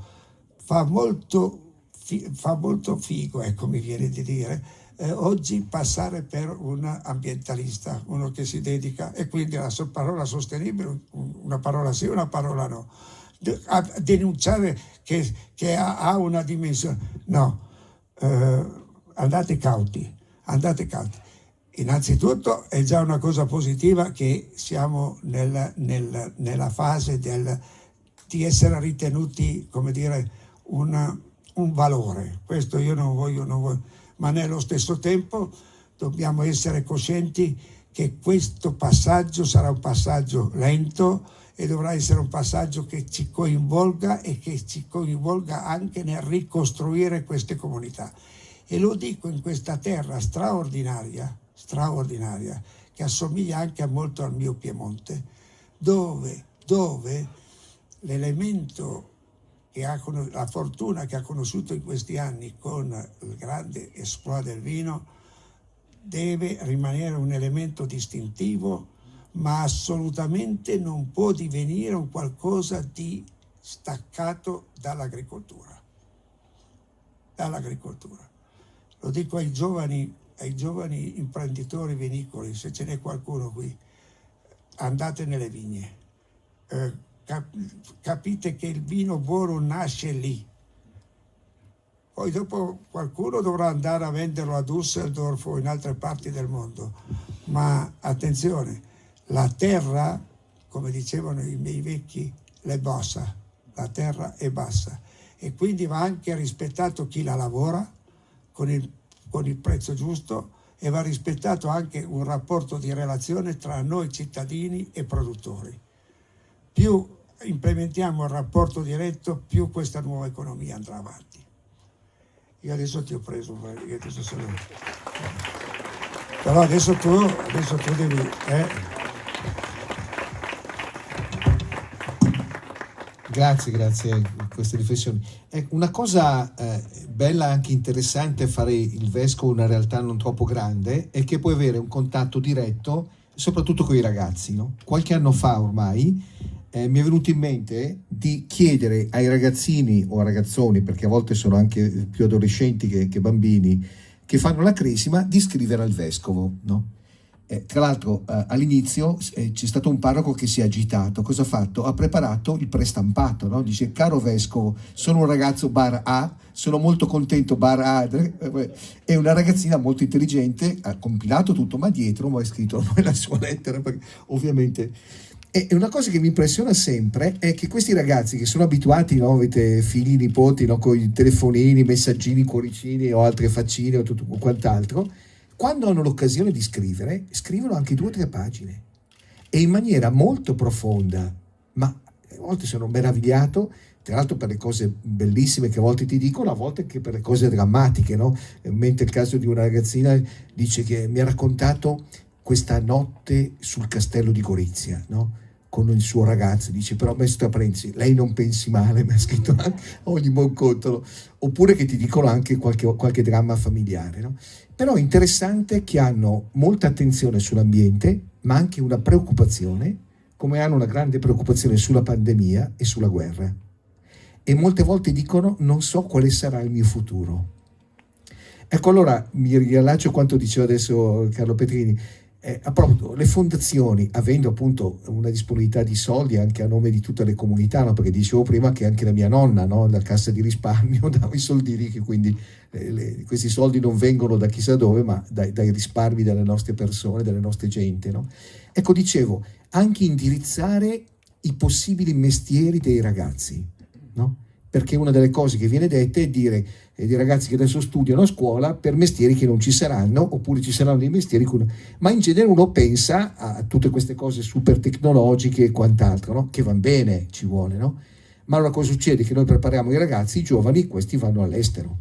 Fa molto figo, ecco, mi viene di dire, oggi passare per un ambientalista, uno che si dedica, e quindi la parola sostenibile, una parola sì, una parola no, a denunciare che ha una dimensione. No, andate cauti. Innanzitutto è già una cosa positiva che siamo nella fase di essere ritenuti, come dire, un valore. Questo io non voglio, ma nello stesso tempo dobbiamo essere coscienti che questo passaggio sarà un passaggio lento e dovrà essere un passaggio che ci coinvolga e che ci coinvolga anche nel ricostruire queste comunità. E lo dico in questa terra straordinaria, che assomiglia anche molto al mio Piemonte, dove l'elemento che ha la fortuna che ha conosciuto in questi anni con il grande esploit del vino deve rimanere un elemento distintivo, ma assolutamente non può divenire un qualcosa di staccato dall'agricoltura. Lo dico ai giovani imprenditori vinicoli, se ce n'è qualcuno qui, andate nelle vigne, capite che il vino buono nasce lì. Poi dopo qualcuno dovrà andare a venderlo a Düsseldorf o in altre parti del mondo, ma attenzione, la terra, come dicevano i miei vecchi, è bassa, la terra è bassa, e quindi va anche rispettato chi la lavora con il prezzo giusto, e va rispettato anche un rapporto di relazione tra noi cittadini e produttori. Più implementiamo il rapporto diretto, più questa nuova economia andrà avanti. Io adesso ti ho preso, io adesso sono... Però adesso tu devi... Grazie per queste riflessioni. Una cosa bella, anche interessante, fare il vescovo in una realtà non troppo grande, è che puoi avere un contatto diretto soprattutto con i ragazzi, no? Qualche anno fa ormai mi è venuto in mente di chiedere ai ragazzini o ragazzoni, perché a volte sono anche più adolescenti che bambini, che fanno la cresima, di scrivere al vescovo, no? Tra l'altro all'inizio c'è stato un parroco che si è agitato. Cosa ha fatto? Ha preparato il prestampato, no? Dice: caro vescovo, sono un ragazzo bar A, sono molto contento bar A, e una ragazzina molto intelligente ha compilato tutto, ma dietro mi ha scritto la sua lettera, perché ovviamente... E una cosa che mi impressiona sempre è che questi ragazzi che sono abituati, no? Avete figli, nipoti, no? Con i telefonini, messaggini, cuoricini o altre faccine o tutto quant'altro, quando hanno l'occasione di scrivere, scrivono anche 2 o 3 pagine, e in maniera molto profonda, ma a volte sono meravigliato, tra l'altro per le cose bellissime che a volte ti dicono, a volte anche per le cose drammatiche, no? Mentre il caso di una ragazzina dice che mi ha raccontato questa notte sul castello di Gorizia, no? Con il suo ragazzo, dice: però maestra Prenzi, lei non pensi male, mi ha scritto anche ogni buon contolo. Oppure che ti dicono anche qualche dramma familiare, no? Però è interessante che hanno molta attenzione sull'ambiente, ma anche una preoccupazione, come hanno una grande preoccupazione sulla pandemia e sulla guerra. E molte volte dicono: non so quale sarà il mio futuro. Ecco, allora mi riallaccio a quanto diceva adesso Carlo Petrini. Proprio le fondazioni, avendo appunto una disponibilità di soldi anche a nome di tutte le comunità, no? Perché dicevo prima che anche la mia nonna, no? La cassa di risparmio dava i soldini, che quindi questi soldi non vengono da chissà dove, ma dai risparmi delle nostre persone, delle nostre gente, no? Ecco, dicevo, anche indirizzare i possibili mestieri dei ragazzi, no? Perché una delle cose che viene detta è dire dei ragazzi che adesso studiano a scuola per mestieri che non ci saranno, oppure ci saranno dei mestieri ma in genere uno pensa a tutte queste cose super tecnologiche e quant'altro, no? Che van bene, ci vuole, no? Ma allora cosa succede? Che noi prepariamo i ragazzi, i giovani, questi vanno all'estero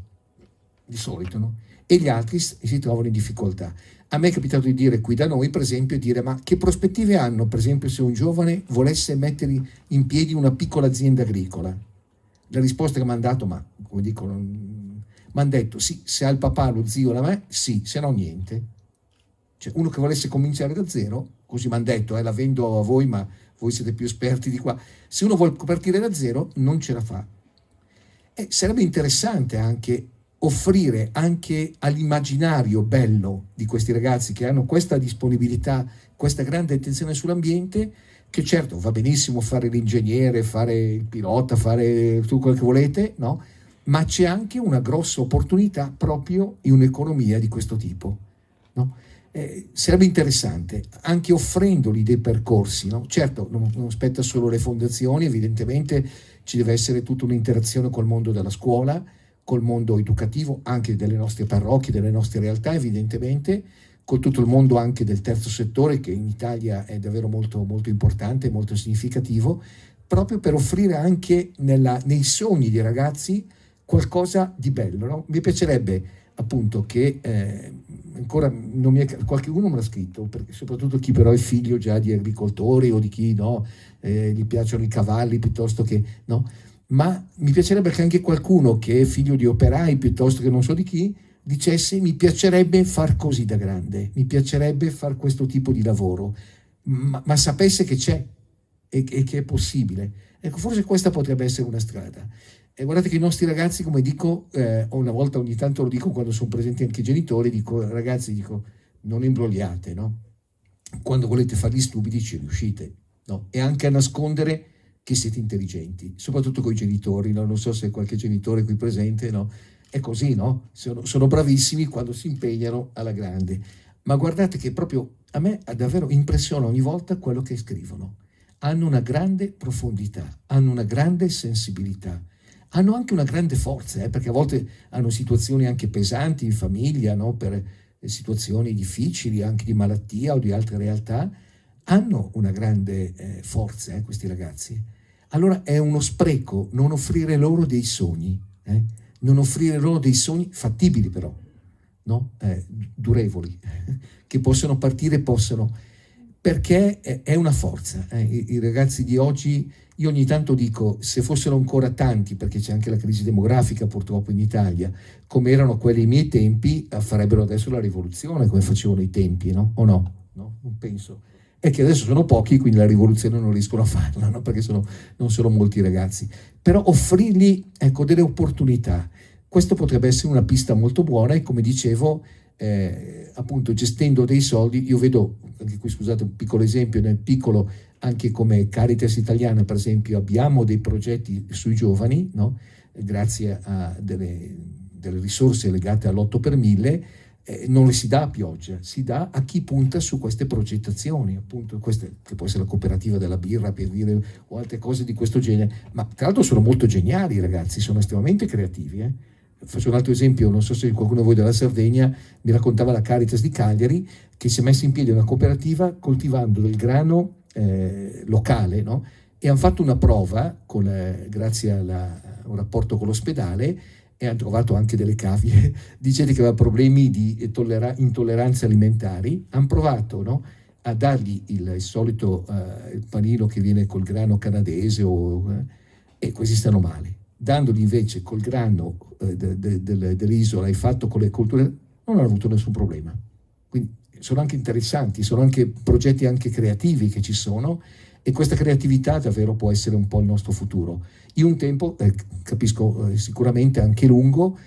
di solito, no? E gli altri si trovano in difficoltà. A me è capitato di dire qui da noi, per esempio, ma che prospettive hanno, per esempio, se un giovane volesse mettere in piedi una piccola azienda agricola? La risposta che mi hanno dato, ma come dicono, mi hanno detto sì, se ha il papà, lo zio, la me, sì, se no niente. Cioè uno che volesse cominciare da zero, così mi hanno detto, la vendo a voi, ma voi siete più esperti di qua, se uno vuole partire da zero non ce la fa. E sarebbe interessante anche offrire anche all'immaginario bello di questi ragazzi che hanno questa disponibilità, questa grande attenzione sull'ambiente, che certo va benissimo fare l'ingegnere, fare il pilota, fare tutto quello che volete, no? Ma c'è anche una grossa opportunità proprio in un'economia di questo tipo, no? Sarebbe interessante anche offrendogli dei percorsi, no? Certo non spetta solo le fondazioni, evidentemente ci deve essere tutta un'interazione col mondo della scuola, col mondo educativo, anche delle nostre parrocchie, delle nostre realtà evidentemente, con tutto il mondo anche del terzo settore, che in Italia è davvero molto, molto importante, molto significativo, proprio per offrire anche nei sogni dei ragazzi qualcosa di bello, no? Mi piacerebbe appunto che ancora qualcuno me l'ha scritto, perché soprattutto chi però è figlio già di agricoltori o di chi no, gli piacciono i cavalli piuttosto che no, ma mi piacerebbe che anche qualcuno che è figlio di operai piuttosto che non so di chi dicesse mi piacerebbe far così da grande, mi piacerebbe far questo tipo di lavoro, ma sapesse che c'è e che è possibile. Ecco, forse questa potrebbe essere una strada. E guardate che i nostri ragazzi, come dico, una volta ogni tanto lo dico quando sono presenti anche i genitori, dico ragazzi, dico non imbrogliate, no? Quando volete fare gli stupidi ci riuscite, no? E anche a nascondere che siete intelligenti, soprattutto con i genitori, no? Non so se qualche genitore qui presente, no? È così, no? Sono bravissimi quando si impegnano alla grande, ma guardate che proprio a me davvero impressiona ogni volta quello che scrivono. Hanno una grande profondità, hanno una grande sensibilità, hanno anche una grande forza, perché a volte hanno situazioni anche pesanti in famiglia, no? Per situazioni difficili, anche di malattia o di altre realtà, hanno una grande forza, questi ragazzi. Allora è uno spreco non offrire loro dei sogni, non offrire loro dei sogni fattibili però, no? Durevoli, che possono partire, perché è una forza. I ragazzi di oggi, io ogni tanto dico, se fossero ancora tanti, perché c'è anche la crisi demografica purtroppo in Italia, come erano quelli ai miei tempi, farebbero adesso la rivoluzione, come facevano i tempi, no? O no? No? Non penso. È che adesso sono pochi, quindi la rivoluzione non riescono a farla, no? Perché non sono molti ragazzi. Però offrirgli, ecco, delle opportunità. Questo potrebbe essere una pista molto buona e, come dicevo, appunto gestendo dei soldi, io vedo, anche qui scusate un piccolo esempio, nel piccolo, anche come Caritas Italiana per esempio abbiamo dei progetti sui giovani, no? Grazie a delle risorse legate all'8 per 1000, non le si dà a pioggia, si dà a chi punta su queste progettazioni, appunto queste, che può essere la cooperativa della birra per dire, o altre cose di questo genere, ma tra l'altro sono molto geniali i ragazzi, sono estremamente creativi. Faccio un altro esempio, non so se qualcuno di voi della Sardegna mi raccontava la Caritas di Cagliari che si è messa in piedi una cooperativa coltivando del grano locale, no? E hanno fatto una prova grazie a un rapporto con l'ospedale e hanno trovato anche delle cavie di gente che aveva problemi di intolleranze alimentari. Hanno provato, no? A dargli il solito il panino che viene col grano canadese e questi stanno male. Dandogli invece col grano dell'isola e fatto con le culture, non hanno avuto nessun problema. Quindi sono anche interessanti, sono anche progetti anche creativi che ci sono, e questa creatività davvero può essere un po' il nostro futuro. In un tempo, capisco sicuramente anche lungo,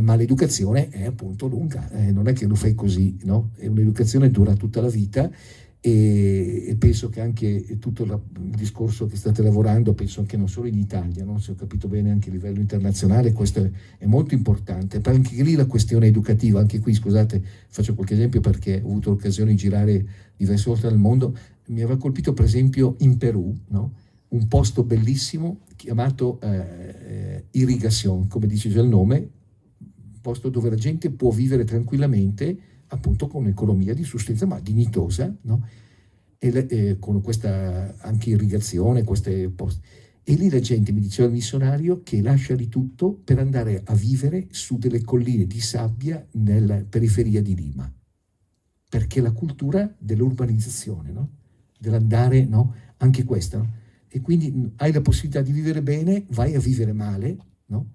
ma l'educazione è appunto lunga, non è che lo fai così, no? È un'educazione dura tutta la vita, e penso che anche tutto il discorso che state lavorando, penso anche non solo in Italia, no? Se ho capito bene anche a livello internazionale, questo è molto importante, per anche lì la questione educativa, anche qui scusate faccio qualche esempio perché ho avuto l'occasione di girare diverse volte nel mondo, mi aveva colpito per esempio in Perù, no? Un posto bellissimo chiamato Irrigación, come dice già il nome, un posto dove la gente può vivere tranquillamente, appunto con un'economia di sussistenza ma dignitosa, no? E con questa anche irrigazione, queste poste. E lì la gente, mi diceva il missionario, che lascia di tutto per andare a vivere su delle colline di sabbia nella periferia di Lima, perché la cultura dell'urbanizzazione, no? Dell'andare, no? Anche questa, no? E quindi hai la possibilità di vivere bene, vai a vivere male, no?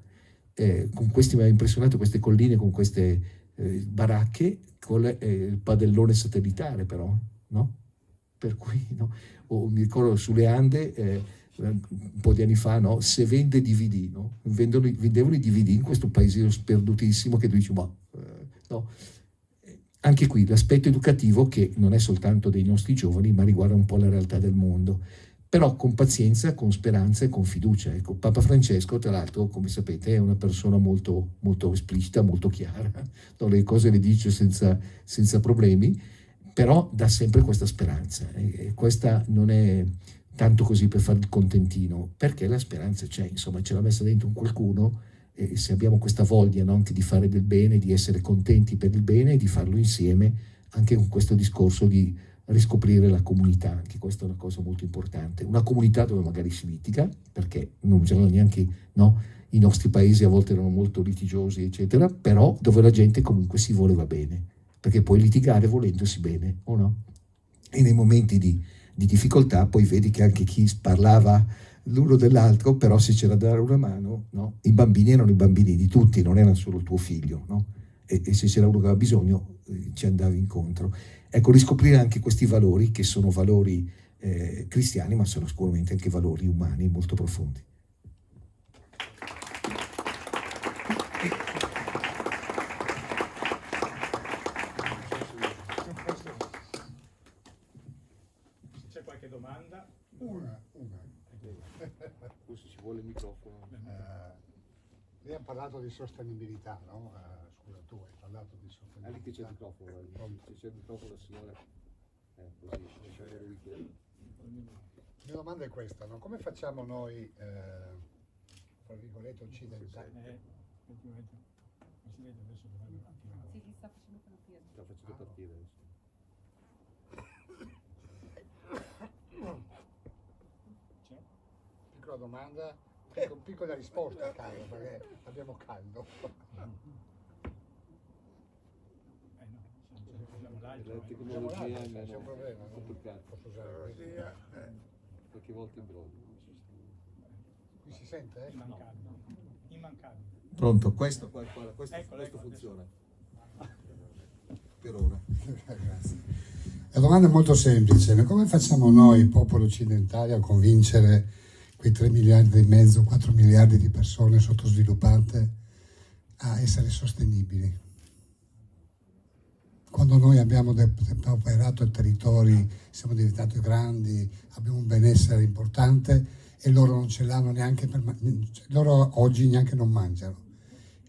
con questi, mi ha impressionato queste colline con queste baracche con il padellone satellitare però, no? Per cui, no? O mi ricordo sulle Ande, un po' di anni fa, no? Se vende DVD, no? Vendevano i DVD in questo paesino sperdutissimo che tu dici, ma no. Anche qui l'aspetto educativo che non è soltanto dei nostri giovani, ma riguarda un po' la realtà del mondo, però con pazienza, con speranza e con fiducia. Ecco, Papa Francesco, tra l'altro, come sapete, è una persona molto, molto esplicita, molto chiara, no? Le cose le dice senza problemi, però dà sempre questa speranza, e questa non è tanto così per fare il contentino, perché la speranza c'è, insomma, ce l'ha messa dentro un qualcuno, e se abbiamo questa voglia, no, anche di fare del bene, di essere contenti per il bene e di farlo insieme, anche con questo discorso di riscoprire la comunità, anche questa è una cosa molto importante, una comunità dove magari si litiga, perché non bisogna neanche, no, i nostri paesi a volte erano molto litigiosi eccetera, però dove la gente comunque si voleva bene, perché puoi litigare volendosi bene, o no? E nei momenti di difficoltà poi vedi che anche chi parlava l'uno dell'altro, però se c'era da dare una mano, no? I bambini erano i bambini di tutti, non erano solo tuo figlio, no? E se c'era uno che aveva bisogno ci andavi incontro. Ecco, riscoprire anche questi valori che sono valori cristiani, ma sono sicuramente anche valori umani molto profondi. C'è qualche domanda? Una. Forse ci vuole il microfono. Lei ha parlato di sostenibilità, no? Scusa, tu hai parlato di sostenibilità. Lì che c'è il microfono, se c'è il microfono, signora. Così, c'è il weekend. La mia domanda è questa, no? Come facciamo noi, tra virgolette, occidentali? Non si vede adesso dovrebbe attivare. Sì, si sta facendo partire. Sta facendo partire adesso. Piccola domanda, piccola risposta, Carlo, perché abbiamo caldo. La Siamo tecnologia là, è c'è un problema, no? complicato. Posso usare questo? Qualche volta in brodo. Qui si sente? Immancabile. Pronto, questo funziona. Per ora. Grazie. La domanda è molto semplice, come facciamo noi, popolo occidentale, a convincere quei 3 miliardi e mezzo, 4 miliardi di persone sottosviluppate a essere sostenibili? Quando noi abbiamo operato i territori, siamo diventati grandi, abbiamo un benessere importante e loro non ce l'hanno neanche loro oggi neanche non mangiano.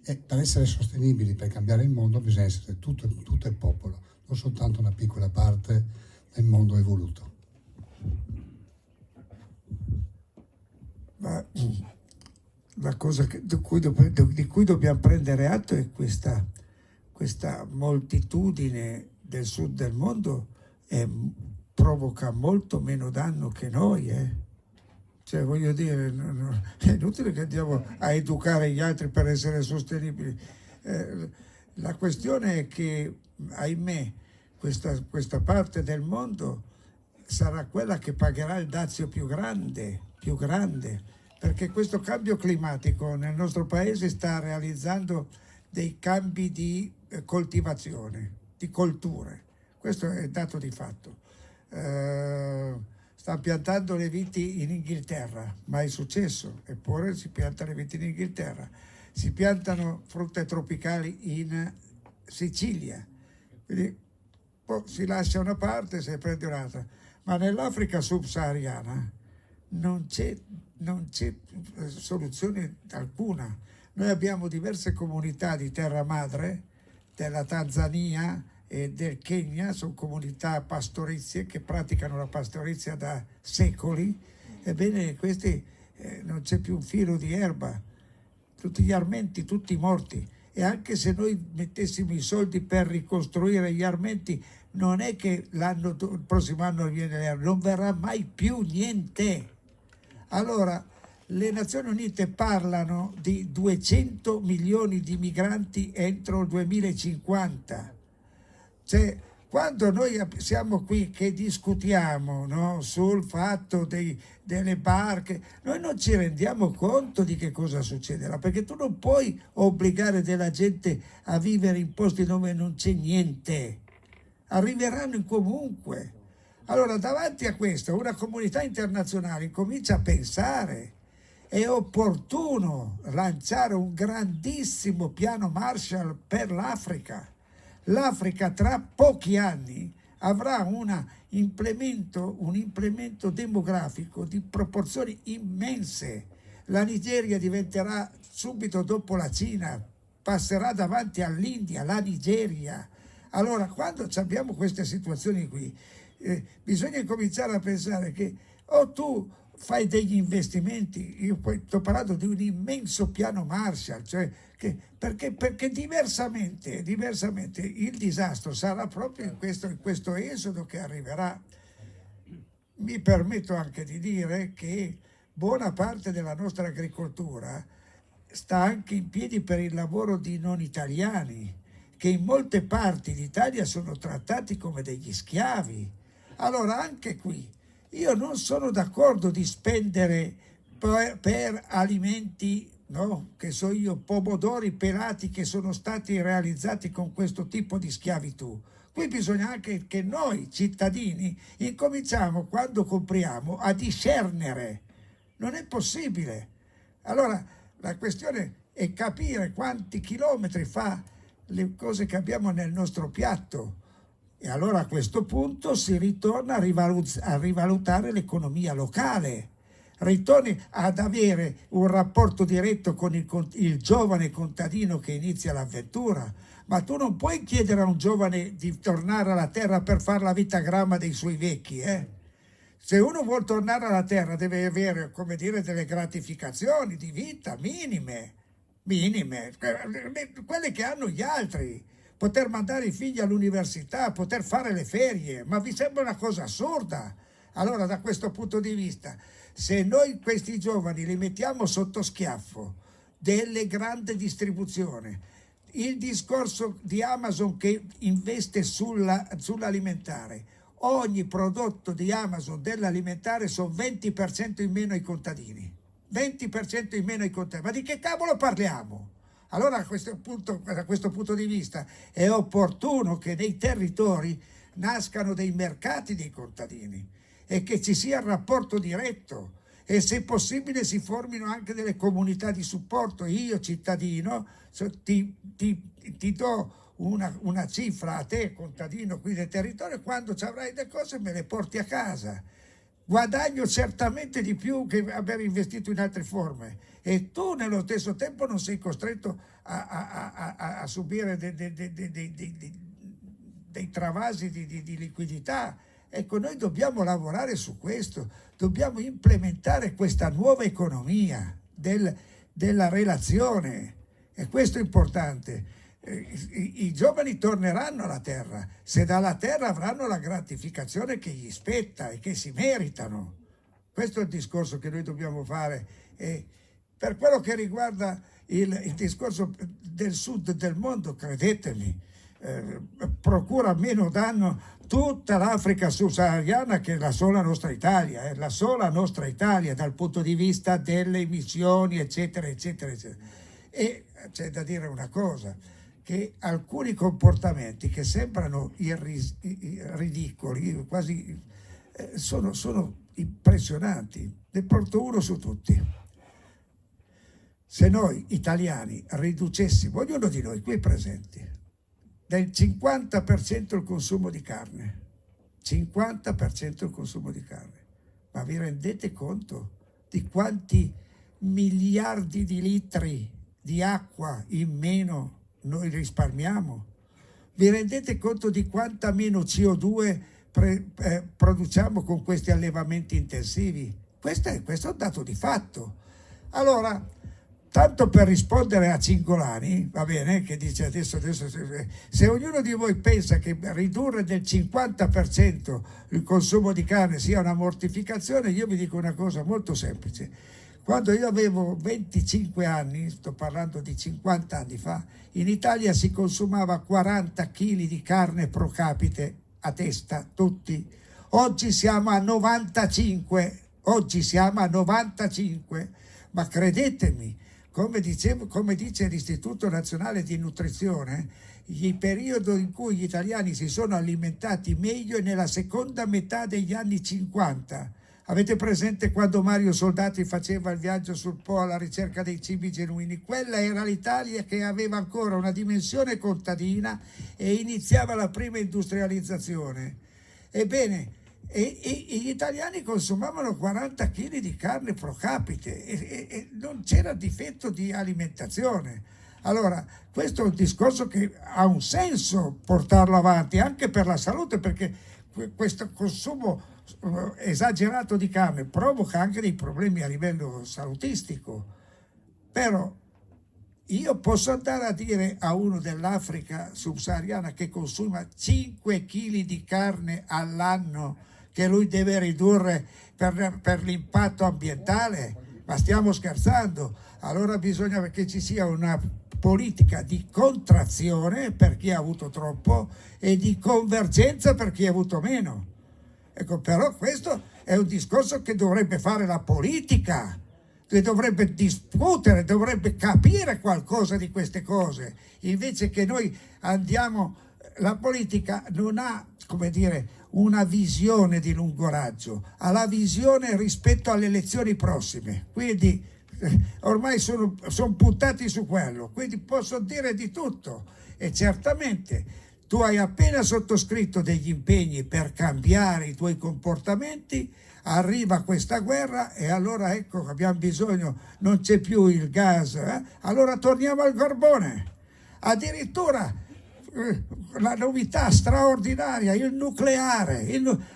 E per essere sostenibili, per cambiare il mondo, bisogna essere tutto il popolo, non soltanto una piccola parte del mondo evoluto. Ma la cosa di cui dobbiamo prendere atto è questa moltitudine del sud del mondo provoca molto meno danno che noi. Cioè, voglio dire, è inutile che andiamo a educare gli altri per essere sostenibili. La questione è che, ahimè, questa parte del mondo sarà quella che pagherà il dazio più grande, perché questo cambio climatico nel nostro paese sta realizzando dei cambi di coltivazione, di colture. Questo è dato di fatto. Sta piantando le viti in Inghilterra, mai successo, eppure si piantano le viti in Inghilterra. Si piantano frutte tropicali in Sicilia, quindi si lascia una parte, se prende un'altra. Ma nell'Africa subsahariana non c'è soluzione alcuna. Noi abbiamo diverse comunità di terra madre, della Tanzania e del Kenya, sono comunità pastorizie che praticano la pastorizia da secoli. Ebbene, questi non c'è più un filo di erba, tutti gli armenti, tutti morti. E anche se noi mettessimo i soldi per ricostruire gli armenti, non è che il prossimo anno viene l'erba, non verrà mai più niente. Allora, le Nazioni Unite parlano di 200 milioni di migranti entro il 2050. C'è quando noi siamo qui che discutiamo, no, sul fatto delle barche, noi non ci rendiamo conto di che cosa succederà, perché tu non puoi obbligare della gente a vivere in posti dove non c'è niente, arriveranno comunque. Allora, davanti a questo, una comunità internazionale comincia a pensare. È opportuno lanciare un grandissimo piano Marshall per l'Africa. L'Africa tra pochi anni avrà un implemento demografico di proporzioni immense. La Nigeria diventerà subito dopo la Cina, passerà davanti all'India, la Nigeria. Allora, quando abbiamo queste situazioni qui, bisogna cominciare a pensare che o tu fai degli investimenti, io poi sto parlando di un immenso piano Marshall, cioè perché diversamente il disastro sarà proprio in questo esodo che arriverà. Mi permetto anche di dire che buona parte della nostra agricoltura sta anche in piedi per il lavoro di non italiani, che in molte parti d'Italia sono trattati come degli schiavi. Allora anche qui io non sono d'accordo di spendere per alimenti, no, che so io, pomodori pelati che sono stati realizzati con questo tipo di schiavitù. Qui bisogna anche che noi cittadini incominciamo, quando compriamo, a discernere. Non è possibile. Allora la questione è capire quanti chilometri fa le cose che abbiamo nel nostro piatto. E allora a questo punto si ritorna a rivalutare l'economia locale, ritorni ad avere un rapporto diretto con il giovane contadino che inizia l'avventura. Ma tu non puoi chiedere a un giovane di tornare alla terra per fare la vita gramma dei suoi vecchi. Se uno vuole tornare alla terra deve avere, come dire, delle gratificazioni di vita minime, quelle che hanno gli altri. Poter mandare i figli all'università, poter fare le ferie, ma vi sembra una cosa assurda? Allora, da questo punto di vista, se noi questi giovani li mettiamo sotto schiaffo delle grandi distribuzioni, il discorso di Amazon che investe sull'alimentare, ogni prodotto di Amazon dell'alimentare sono 20% in meno ai contadini, 20% in meno ai contadini, ma di che cavolo parliamo? Allora da questo punto di vista è opportuno che nei territori nascano dei mercati dei contadini e che ci sia il rapporto diretto e se possibile si formino anche delle comunità di supporto. Io cittadino ti do una cifra a te contadino qui del territorio, quando ci avrai le cose me le porti a casa. Guadagno certamente di più che aver investito in altre forme e tu nello stesso tempo non sei costretto a subire dei travasi di liquidità. Ecco, noi dobbiamo lavorare su questo, dobbiamo implementare questa nuova economia della relazione e questo è importante. I giovani torneranno alla terra, se dalla terra avranno la gratificazione che gli spetta e che si meritano. Questo è il discorso che noi dobbiamo fare. E per quello che riguarda il discorso del sud del mondo, credetemi, procura meno danno tutta l'Africa subsahariana che la sola nostra Italia, la sola nostra Italia dal punto di vista delle emissioni, eccetera, eccetera, eccetera. E c'è da dire una cosa, che alcuni comportamenti che sembrano ridicoli, quasi sono impressionanti. Ne porto uno su tutti. Se noi italiani riducessimo, ognuno di noi qui presenti, del 50% il consumo di carne, 50% il consumo di carne, ma vi rendete conto di quanti miliardi di litri di acqua in meno noi risparmiamo? Vi rendete conto di quanta meno CO2 produciamo con questi allevamenti intensivi? Questo è un dato di fatto. Allora, tanto per rispondere a Cingolani, va bene, che dice adesso se ognuno di voi pensa che ridurre del 50% il consumo di carne sia una mortificazione, io vi dico una cosa molto semplice. Quando io avevo 25 anni, sto parlando di 50 anni fa, in Italia si consumava 40 kg di carne pro capite a testa tutti. Oggi siamo a 95, ma credetemi, come dice l'Istituto Nazionale di Nutrizione, il periodo in cui gli italiani si sono alimentati meglio è nella seconda metà degli anni 50. Avete presente quando Mario Soldati faceva il viaggio sul Po alla ricerca dei cibi genuini? Quella era l'Italia che aveva ancora una dimensione contadina e iniziava la prima industrializzazione. Ebbene, gli italiani consumavano 40 kg di carne pro capite e non c'era difetto di alimentazione. Allora, questo è un discorso che ha un senso portarlo avanti anche per la salute, perché questo consumo esagerato di carne provoca anche dei problemi a livello salutistico. Però io posso andare a dire a uno dell'Africa subsahariana che consuma 5 kg di carne all'anno che lui deve ridurre per l'impatto ambientale? Ma stiamo scherzando? Allora bisogna che ci sia una politica di contrazione per chi ha avuto troppo e di convergenza per chi ha avuto meno. Ecco, però questo è un discorso che dovrebbe fare la politica, che dovrebbe discutere, dovrebbe capire qualcosa di queste cose, invece che noi andiamo, la politica non ha, come dire, una visione di lungo raggio, ha la visione rispetto alle elezioni prossime, quindi ormai sono puntati su quello, quindi posso dire di tutto e certamente tu hai appena sottoscritto degli impegni per cambiare i tuoi comportamenti, arriva questa guerra e allora ecco abbiamo bisogno, non c'è più il gas, allora torniamo al carbone, addirittura la novità straordinaria, il nucleare,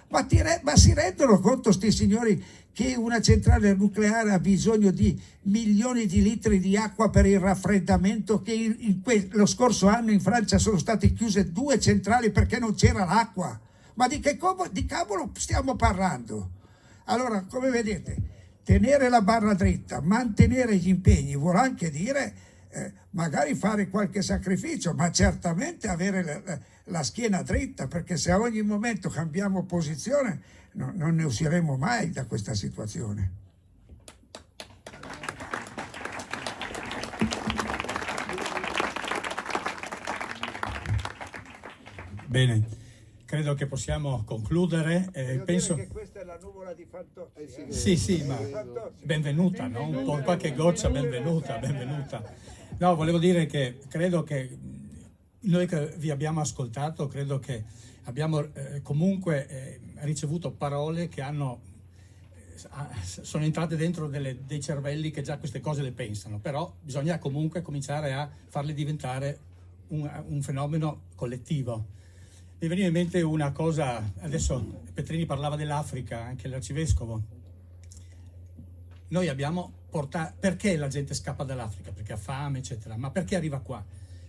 ma si rendono conto sti signori che una centrale nucleare ha bisogno di milioni di litri di acqua per il raffreddamento, che lo scorso anno in Francia sono state chiuse 2 centrali perché non c'era l'acqua? Ma di cavolo stiamo parlando? Allora, come vedete, tenere la barra dritta, mantenere gli impegni vuol anche dire magari fare qualche sacrificio, ma certamente avere la schiena dritta, perché se a ogni momento cambiamo posizione non ne usciremo mai da questa situazione. Bene, credo che possiamo concludere. Penso che questa è la nuvola di Fantozzi. Sì, ma benvenuta, no? Un po' qualche goccia, benvenuta. No, volevo dire che credo che noi che vi abbiamo ascoltato, credo che abbiamo comunque ricevuto parole che sono entrate dentro dei cervelli che già queste cose le pensano, però bisogna comunque cominciare a farle diventare un fenomeno collettivo. Mi veniva in mente una cosa, adesso Petrini parlava dell'Africa, anche l'arcivescovo. Noi abbiamo portato, perché la gente scappa dall'Africa? Perché ha fame, eccetera, ma perché arriva qua?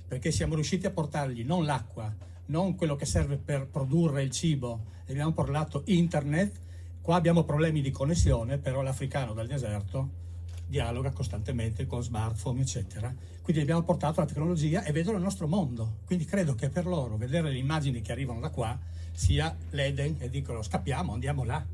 Perché siamo riusciti a portargli non l'acqua, non quello che serve per produrre il cibo, abbiamo portato internet. Qua abbiamo problemi di connessione, però l'africano dal deserto dialoga costantemente con smartphone, eccetera. Quindi abbiamo portato la tecnologia e vedono il nostro mondo. Quindi credo che per loro vedere le immagini che arrivano da qua sia l'Eden e dicono scappiamo, andiamo là.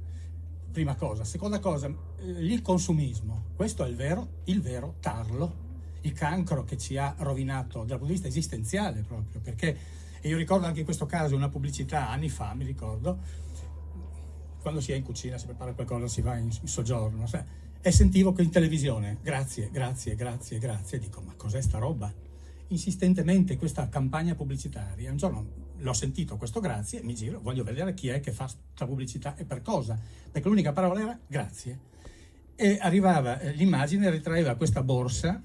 Prima cosa. Seconda cosa, il consumismo. Questo è il vero tarlo, il cancro che ci ha rovinato dal punto di vista esistenziale proprio, perché e io ricordo anche in questo caso una pubblicità anni fa, mi ricordo, quando si è in cucina, si prepara qualcosa, si va in soggiorno, e sentivo che in televisione, grazie, dico, ma cos'è sta roba? Insistentemente questa campagna pubblicitaria, un giorno l'ho sentito questo grazie, mi giro, voglio vedere chi è che fa questa pubblicità e per cosa, perché l'unica parola era grazie. E arrivava, l'immagine ritraeva questa borsa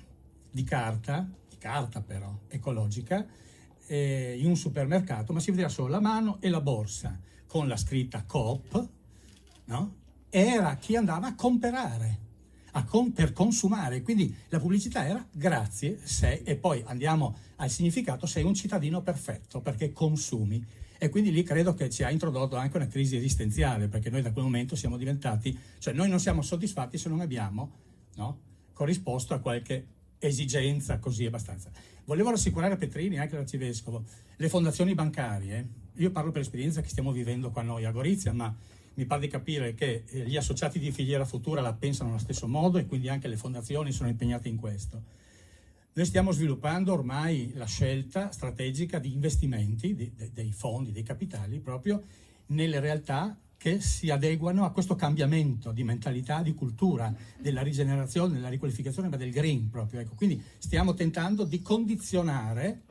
di carta però, ecologica, in un supermercato, ma si vedeva solo la mano e la borsa, con la scritta Coop, no? Era chi andava a comprare, per consumare, quindi la pubblicità era grazie, sei, e poi andiamo al significato, sei un cittadino perfetto perché consumi, e quindi lì credo che ci ha introdotto anche una crisi esistenziale, perché noi da quel momento siamo diventati, cioè noi non siamo soddisfatti se non abbiamo, no, corrisposto a qualche esigenza così abbastanza. Volevo rassicurare Petrini, anche l'arcivescovo, le fondazioni bancarie io parlo per l'esperienza che stiamo vivendo qua noi a Gorizia, ma mi pare di capire che gli associati di Filiera Futura la pensano allo stesso modo e quindi anche le fondazioni sono impegnate in questo. Noi stiamo sviluppando ormai la scelta strategica di investimenti, dei fondi, dei capitali, proprio nelle realtà che si adeguano a questo cambiamento di mentalità, di cultura, della rigenerazione, della riqualificazione, ma del green proprio. Ecco, quindi stiamo tentando di condizionare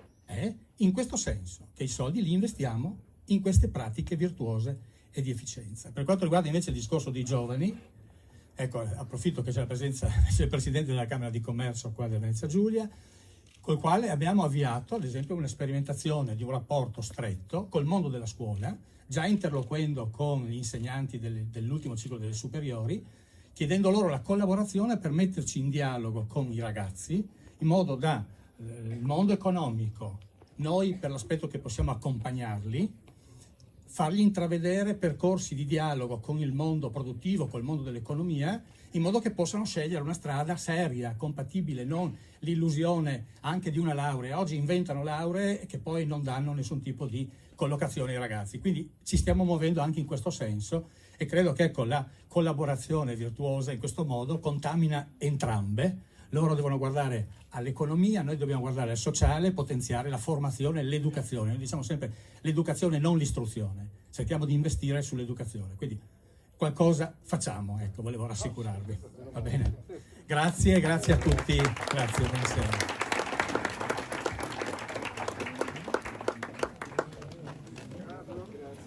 in questo senso, che i soldi li investiamo in queste pratiche virtuose e di efficienza. Per quanto riguarda invece il discorso dei giovani, ecco, approfitto che c'è la presenza del Presidente della Camera di Commercio qua di Venezia Giulia, col quale abbiamo avviato, ad esempio, una sperimentazione di un rapporto stretto col mondo della scuola, già interloquendo con gli insegnanti dell'ultimo ciclo delle superiori, chiedendo loro la collaborazione per metterci in dialogo con i ragazzi, in modo da il mondo economico, noi per l'aspetto che possiamo accompagnarli, fargli intravedere percorsi di dialogo con il mondo produttivo, col mondo dell'economia, in modo che possano scegliere una strada seria, compatibile, non l'illusione anche di una laurea. Oggi inventano lauree che poi non danno nessun tipo di collocazione ai ragazzi. Quindi ci stiamo muovendo anche in questo senso e credo che la collaborazione virtuosa in questo modo contamina entrambe. Loro devono guardare all'economia, noi dobbiamo guardare al sociale, potenziare la formazione e l'educazione. Noi diciamo sempre l'educazione, non l'istruzione. Cerchiamo di investire sull'educazione. Quindi qualcosa facciamo, ecco, volevo rassicurarvi. Va bene? Grazie a tutti. Grazie, buonasera.